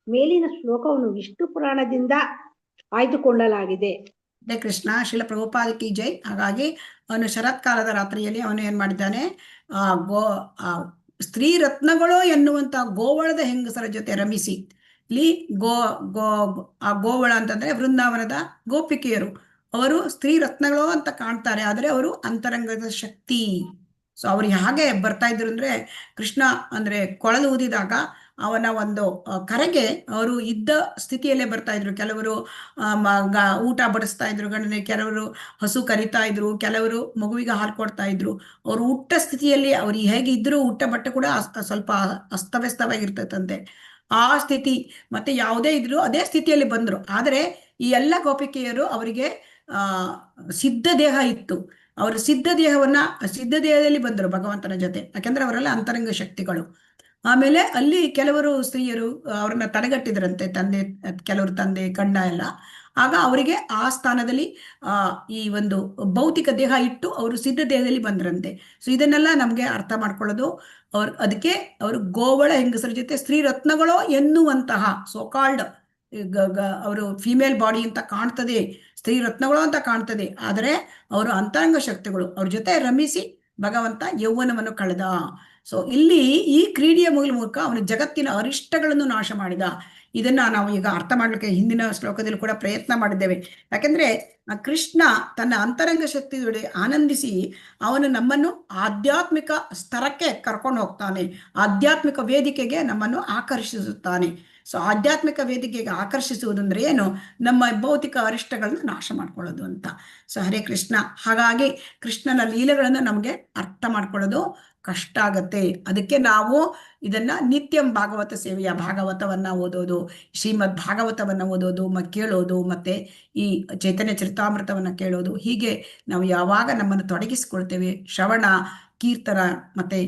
ಮೇಲಿನ ಶ್ಲೋಕವನ್ನು ವಿಷ್ಣು ಪುರಾಣದಿಂದ ಆಯ್ದುಕೊಳ್ಳಲಾಗಿದೆ. ಹರೇ ಕೃಷ್ಣ. ಶಿಲ ಪ್ರಭುಪಾದಕ್ಕೆ ಜೈ. ಹಾಗಾಗಿ ಅವನು ಶರತ್ಕಾಲದ ರಾತ್ರಿಯಲ್ಲಿ ಅವನು ಏನ್ ಮಾಡಿದ್ದಾನೆ, ಸ್ತ್ರೀ ರತ್ನಗಳು ಎನ್ನುವಂತ ಗೋವಳದ ಹೆಂಗಸರ ಜೊತೆ ರಮಿಸಿ. ಇಲ್ಲಿ ಆ ಗೋವಳ ಅಂತಂದ್ರೆ ವೃಂದಾವನದ ಗೋಪಿಕೆಯರು. ಅವರು ಸ್ತ್ರೀ ರತ್ನಗಳು ಅಂತ ಕಾಣ್ತಾರೆ, ಆದ್ರೆ ಅವರು ಅಂತರಂಗದ ಶಕ್ತಿ. ಸೊ ಅವ್ರು ಹಾಗೆ ಬರ್ತಾ ಇದ್ರು ಅಂದ್ರೆ, ಕೃಷ್ಣ ಅಂದ್ರೆ ಕೊಳಲು ಊದಿದಾಗ ಅವನ ಒಂದು ಕರೆಗೆ ಅವರು ಇದ್ದ ಸ್ಥಿತಿಯಲ್ಲೇ ಬರ್ತಾ ಇದ್ರು. ಕೆಲವರು ಊಟ ಬಡಿಸ್ತಾ ಇದ್ರು ಗಂಡನೆ, ಕೆಲವರು ಹಸು ಕರಿತಾ ಇದ್ರು, ಕೆಲವರು ಮಗುವಿಗೆ ಹಾಲು ಕೊಡ್ತಾ ಇದ್ರು. ಅವರು ಹುಟ್ಟ ಸ್ಥಿತಿಯಲ್ಲಿ ಅವ್ರು ಹೇಗೆ ಇದ್ರು, ಹುಟ್ಟ ಬಟ್ಟೆ ಕೂಡ ಸ್ವಲ್ಪ ಅಸ್ತವ್ಯಸ್ತವಾಗಿರ್ತೈತಂತೆ. ಆ ಸ್ಥಿತಿ ಮತ್ತೆ ಯಾವುದೇ ಇದ್ರು ಅದೇ ಸ್ಥಿತಿಯಲ್ಲಿ ಬಂದ್ರು. ಆದರೆ ಈ ಎಲ್ಲ ಗೋಪಿಕೆಯರು ಅವರಿಗೆ ಸಿದ್ಧ ದೇಹ ಇತ್ತು. ಅವರು ಸಿದ್ಧ ದೇಹದಲ್ಲಿ ಬಂದರು ಭಗವಂತನ ಜೊತೆ, ಯಾಕೆಂದ್ರೆ ಅವರೆಲ್ಲ ಅಂತರಂಗ ಶಕ್ತಿಗಳು. ಆಮೇಲೆ ಅಲ್ಲಿ ಕೆಲವರು ಸ್ತ್ರೀಯರು ಅವ್ರನ್ನ ತಡೆಗಟ್ಟಿದ್ರಂತೆ, ಕೆಲವರು ತಂದೆ ಗಂಡ ಎಲ್ಲ. ಆಗ ಅವರಿಗೆ ಆ ಸ್ಥಾನದಲ್ಲಿ ಈ ಒಂದು ಭೌತಿಕ ದೇಹ ಇಟ್ಟು ಅವರು ಸಿದ್ಧ ದೇಹದಲ್ಲಿ ಬಂದ್ರಂತೆ. ಸೊ ಇದನ್ನೆಲ್ಲ ನಮ್ಗೆ ಅರ್ಥ ಮಾಡ್ಕೊಳ್ಳೋದು. ಅದಕ್ಕೆ ಅವರು ಗೋವಳ ಹೆಂಗಸರ ಜೊತೆ ಸ್ತ್ರೀ ರತ್ನಗಳು ಎನ್ನುವಂತಹ ಸೋಕಾಲ್ಡ್ ಅವರು ಫಿಮೇಲ್ ಬಾಡಿ ಅಂತ ಕಾಣ್ತದೆ, ಸ್ತ್ರೀ ರತ್ನಗಳು ಅಂತ ಕಾಣ್ತದೆ, ಆದರೆ ಅವರು ಅಂತರಂಗ ಶಕ್ತಿಗಳು. ಅವ್ರ ಜೊತೆ ರಮಿಸಿ ಭಗವಂತ ಯೌವನವನ್ನು ಕಳೆದ. ಸೊ ಇಲ್ಲಿ ಈ ಕ್ರೀಡೆಯ ಮೂಲಕ ಅವನು ಜಗತ್ತಿನ ಅರಿಷ್ಟಗಳನ್ನು ನಾಶ ಮಾಡಿದ. ಇದನ್ನ ನಾವು ಈಗ ಅರ್ಥ ಮಾಡ್ಲಿಕ್ಕೆ ಹಿಂದಿನ ಶ್ಲೋಕದಲ್ಲಿ ಕೂಡ ಪ್ರಯತ್ನ ಮಾಡಿದ್ದೇವೆ. ಯಾಕೆಂದ್ರೆ ಕೃಷ್ಣ ತನ್ನ ಅಂತರಂಗ ಶಕ್ತಿ ಜೊತೆ ಆನಂದಿಸಿ ಅವನು ನಮ್ಮನ್ನು ಆಧ್ಯಾತ್ಮಿಕ ಸ್ತರಕ್ಕೆ ಕರ್ಕೊಂಡು ಹೋಗ್ತಾನೆ, ಆಧ್ಯಾತ್ಮಿಕ ವೇದಿಕೆಗೆ ನಮ್ಮನ್ನು ಆಕರ್ಷಿಸುತ್ತಾನೆ. ಸೊ ಆಧ್ಯಾತ್ಮಿಕ ವೇದಿಕೆಗೆ ಆಕರ್ಷಿಸುವುದಂದ್ರೆ ಏನು? ನಮ್ಮ ಭೌತಿಕ ಅರಿಷ್ಟಗಳನ್ನು ನಾಶ ಮಾಡ್ಕೊಳ್ಳೋದು ಅಂತ. ಸೊ ಹರೇ ಕೃಷ್ಣ. ಹಾಗಾಗಿ ಕೃಷ್ಣನ ಲೀಲೆಗಳನ್ನು ನಮಗೆ ಅರ್ಥ ಮಾಡ್ಕೊಳ್ಳೋದು ಕಷ್ಟ ಆಗತ್ತೆ. ಅದಕ್ಕೆ ನಾವು ಇದನ್ನ ನಿತ್ಯಂ ಭಾಗವತ ಸೇವೆಯ ಭಾಗವತವನ್ನ ಓದೋದು, ಶ್ರೀಮದ್ ಭಾಗವತವನ್ನ ಓದೋದು ಕೇಳೋದು, ಮತ್ತೆ ಈ ಚೈತನ್ಯ ಚರಿತಾಮೃತವನ್ನ ಕೇಳೋದು, ಹೀಗೆ ನಾವು ಯಾವಾಗ ನಮ್ಮನ್ನು ತೊಡಗಿಸಿಕೊಳ್ತೇವೆ, ಶ್ರವಣ ಕೀರ್ತನ ಮತ್ತೆ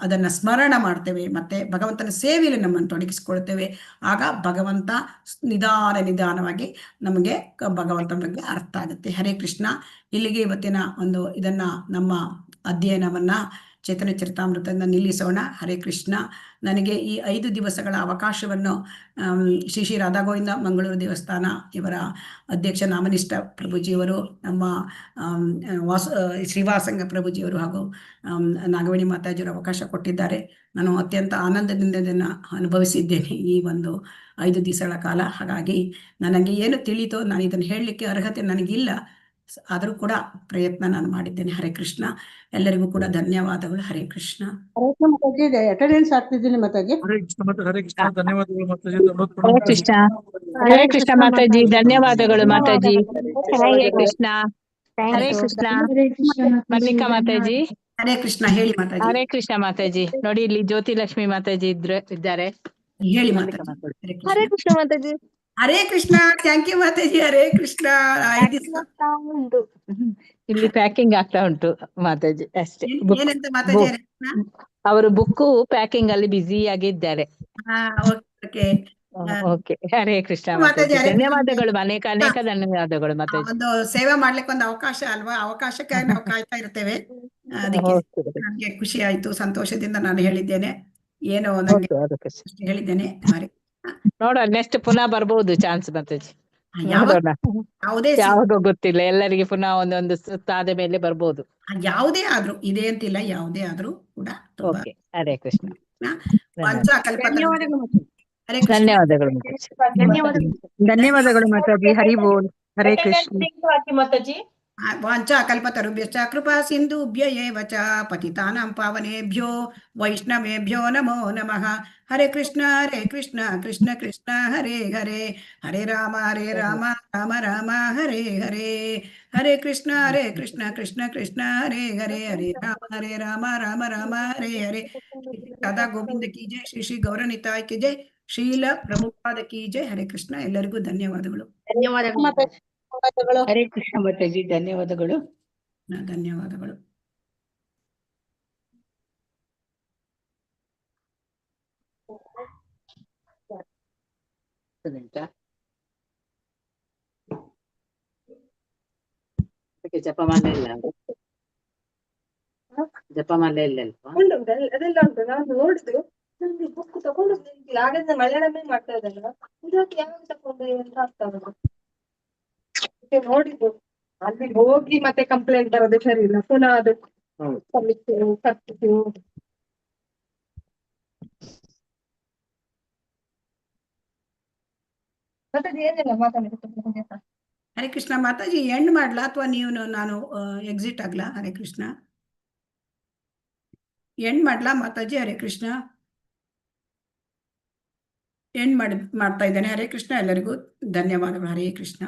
ಅದನ್ನ ಸ್ಮರಣ ಮಾಡ್ತೇವೆ, ಮತ್ತೆ ಭಗವಂತನ ಸೇವೆಯಲ್ಲಿ ನಮ್ಮನ್ನು ತೊಡಗಿಸಿಕೊಳ್ತೇವೆ, ಆಗ ಭಗವಂತ ನಿಧಾನವಾಗಿ ನಮಗೆ ಭಗವಂತನ ಬಗ್ಗೆ ಅರ್ಥ ಆಗುತ್ತೆ. ಹರೇ ಕೃಷ್ಣ. ಇಲ್ಲಿಗೆ ಇವತ್ತಿನ ಒಂದು ಇದನ್ನ ನಮ್ಮ ಅಧ್ಯಯನವನ್ನ ಚೈತನ್ಯ ಚರಿತಾಮೃತದಿಂದ ನಿಲ್ಲಿಸೋಣ. ಹರೇ ಕೃಷ್ಣ. ನನಗೆ ಈ 5 ದಿವಸಗಳ ಅವಕಾಶವನ್ನು ಶ್ರೀ ರಾಧಾ ಗೋವಿಂದ ಮಂಗಳೂರು ದೇವಸ್ಥಾನ ಇವರ ಅಧ್ಯಕ್ಷ ನಾಮನಿಷ್ಠ ಪ್ರಭುಜಿಯವರು, ನಮ್ಮ ಶ್ರೀವಾಸಂಗ ಪ್ರಭುಜಿಯವರು ಹಾಗೂ ನಾಗವೇಣಿ ಮಾತಾಜಿಯವರು ಅವಕಾಶ ಕೊಟ್ಟಿದ್ದಾರೆ. ನಾನು ಅತ್ಯಂತ ಆನಂದದಿಂದ ಇದನ್ನು ಅನುಭವಿಸಿದ್ದೇನೆ ಈ ಒಂದು 5 ದಿವಸಗಳ ಕಾಲ. ಹಾಗಾಗಿ ನನಗೆ ಏನು ತಿಳಿತೋ ನಾನು ಇದನ್ನು ಹೇಳಲಿಕ್ಕೆ ಅರ್ಹತೆ ನನಗಿಲ್ಲ, ಆದರೂ ಕೂಡ ಪ್ರಯತ್ನ ನಾನು ಮಾಡಿದ್ದೇನೆ. ಹರೇ ಕೃಷ್ಣ. ಎಲ್ಲರಿಗೂ ಕೂಡ ಧನ್ಯವಾದಗಳು. ಹರೇ ಕೃಷ್ಣ. ಅಟೆಂಡೆನ್ಸ್ ಆಗ್ತಿದ್ದೀನಿ ಮಾತಾಜಿ. ಹರೇ ಕೃಷ್ಣ ಹರೇ ಕೃಷ್ಣ. ಧನ್ಯವಾದಗಳು ಮಾತಾಜಿ. ಹರೇ ಕೃಷ್ಣ. ಹರೇ ಕೃಷ್ಣ ಮಾತಾಜಿ. ಧನ್ಯವಾದಗಳು ಮಾತಾಜಿ. ಹರೇ ಕೃಷ್ಣ. ಹರೇ ಕೃಷ್ಣ. ಮಲ್ಲಿಕಾ ಮಾತಾಜಿ. ಹರೇ ಕೃಷ್ಣ. ಹೇಳಿ ಮಾತಾಜಿ. ಹರೇ ಕೃಷ್ಣ ಮಾತಾಜಿ. ನೋಡಿ ಇಲ್ಲಿ ಜ್ಯೋತಿ ಲಕ್ಷ್ಮಿ ಮಾತಾಜಿ ಇದ್ದಾರೆ. ಹೇಳಿ ಮಾತಾಜಿ. ಹರೇ ಕೃಷ್ಣ ಮಾತಾಜಿ. ಹರೇ ಕೃಷ್ಣ. Thank you Mataji. ಹರೇ ಕೃಷ್ಣ. ಇಲ್ಲಿ ಪ್ಯಾಕಿಂಗ್ ಆಗ್ತಾ ಉಂಟು ಮಾತಾಜಿ ಅಷ್ಟೇ. ಏನಂತ ಮಾತಾಜಿ? ಹರೇ ಕೃಷ್ಣ. ಅವರು ಬುಕ್ಕು ಪ್ಯಾಕಿಂಗ್ ಅಲ್ಲಿ ಬ್ಯುಸಿ ಆಗಿದ್ದಾರೆ. ಓಕೆ. ಹರೇ ಕೃಷ್ಣ ಮಾತಾಜಿ. ಧನ್ಯವಾದಗಳು. ಅನೇಕ ಧನ್ಯವಾದಗಳು ಮಾತಾಜಿ. ಒಂದು ಸೇವೆ ಮಾಡ್ಲಿಕ್ಕೆ ಒಂದು ಅವಕಾಶ ಅಲ್ವಾ, ಅವಕಾಶಕ್ಕಾಗಿ ನಾವು ಕಾಯ್ತಾ ಇರ್ತೇವೆ. ಅದಕ್ಕೆ ಓಕೆ ನನಗೆ ಖುಷಿ ಆಯ್ತು, ಸಂತೋಷದಿಂದ ನಾನು ಹೇಳಿದ್ದೇನೆ, ಏನೋ ನನಗೆ ಓಕೆ ಅಷ್ಟೇ ಹೇಳಿದ್ದೇನೆ. ಹರೇ ನೋಡೋಣ, ನೆಕ್ಸ್ಟ್ ಪುನಃ ಬರ್ಬೋದು ಚಾನ್ಸ್ ಮಾತಾಜಿ. ಯಾವಾಗ ನೋಡೋಣ, ಯಾವುದೇ ಯಾವಾಗೋ ಗೊತ್ತಿಲ್ಲ, ಎಲ್ಲರಿಗೆ ಪುನಃ ಒಂದೊಂದು ಸುತ್ತಾದ ಮೇಲೆ ಬರ್ಬೋದು. ಯಾವುದೇ ಆದ್ರೂ ಇದೆ ಅಂತಿಲ್ಲ, ಯಾವುದೇ ಆದ್ರೂ ಕೂಡ ತುಂಬಾ ಓಕೆ, ಹರೇ ಕೃಷ್ಣ. ಪಂಚಕಲ್ಪತರು. ಹರೇ ಕೃಷ್ಣ. ಧನ್ಯವಾದಗಳು ಮಾತಾಜಿ. ಧನ್ಯವಾದಗಳು ಮಾತಾಜಿ. ಹರಿ ಬೋಲ್. ಹರೇ ಕೃಷ್ಣ. ಮಾತಾಜಿ. ವಾಂಛಾಕಲ್ಪತರುಭ್ಯಶ್ಚ ಕೃಪಾ ಸಿಂಧುಭ್ಯ ಏವ ಚ ಪತಿತಾನಾಂ ಪಾವನೇಭ್ಯೋ ವೈಷ್ಣವೇಭ್ಯೋ ನಮೋ ನಮಃ. ಹರೇ ಕೃಷ್ಣ ಕೃಷ್ಣ ಕೃಷ್ಣ ಹರೇ ಹರೇ, ಹರೇ ರಾಮ ರಾಮ ರಾಮ ಹರೇ ಹರೇ. ಹರೇ ಕೃಷ್ಣ ಕೃಷ್ಣ ಕೃಷ್ಣ ಹರೇ ಹರೇ, ಹರೇ ರಾಮ ರಾಮ ಹರೇ ಹರೇ. ರಾಧಾ ಗೋವಿಂದ ಕಿ ಜೈ, ಶ್ರೀ ಶ್ರೀ ಗೌರನಿತಾಯ್ ಕಿ ಜೈ, ಶ್ರೀಲ ಪ್ರಭುಪಾದ ಕಿ ಜೈ. ಹರೇ ಕೃಷ್ಣ. ಎಲ್ಲರಿಗೂ ಧನ್ಯವಾದಗಳು. ಹರೇ ಕೃಷ್ಣ ಮಾತಾಜಿ, ಧನ್ಯವಾದಗಳು. ಧನ್ಯವಾದಗಳು. ಜಪಮಾಲೆ ಇಲ್ಲ, ಜಪಮಾಲೆ ಇಲ್ಲ ಅಲ್ವಾ? ಅದೆಲ್ಲ ಉಂಟು. ನಾನು ನೋಡಿದ್ದು ನನಗೆ ಬುಕ್ ತಗೊಂಡು ಹಾಗಾದ್ರೆ ಮಲಯಾಳಮೇ ಮಾಡ್ತಾ ಇದ್ದಲ್ಲ, ಇದಕ್ಕೆ ಯಾವಾಗ ತಗೊಂಡು ಅಂತ ಆಗ್ತಾವ. ನೋಡಿದ್ದು ಅಲ್ಲಿ ಹೋಗಿ ಮತ್ತೆ ಕಂಪ್ಲೇಂಟ್ ಬರೋದು ಸರಿ ಇಲ್ಲ, ಪುನಃ ಅದು ಕಟ್ಟಿತು. ಮತ್ತೆ ಏನಿಲ್ಲ ಮಾತಾಡಲಿಕ್ಕೆ. ಹರೇ ಕೃಷ್ಣ. ಮಾತಾಜಿ ಎಂಡ್ ಮಾಡ್ಲಾ ಅಥವಾ ನೀವು ನಾನು ಎಕ್ಸಿಟ್ ಆಗ್ಲಾ? ಹರೇ ಕೃಷ್ಣ. ಎಂಡ್ ಮಾಡ್ಲಾ ಮಾತಾಜಿ? ಹರೇ ಕೃಷ್ಣ. ಎಂಡ್ ಮಾಡ್ತಾ ಇದ್ದೇನೆ. ಹರೇ ಕೃಷ್ಣ. ಎಲ್ಲರಿಗೂ ಧನ್ಯವಾದಗಳು. ಹರೇ ಕೃಷ್ಣ.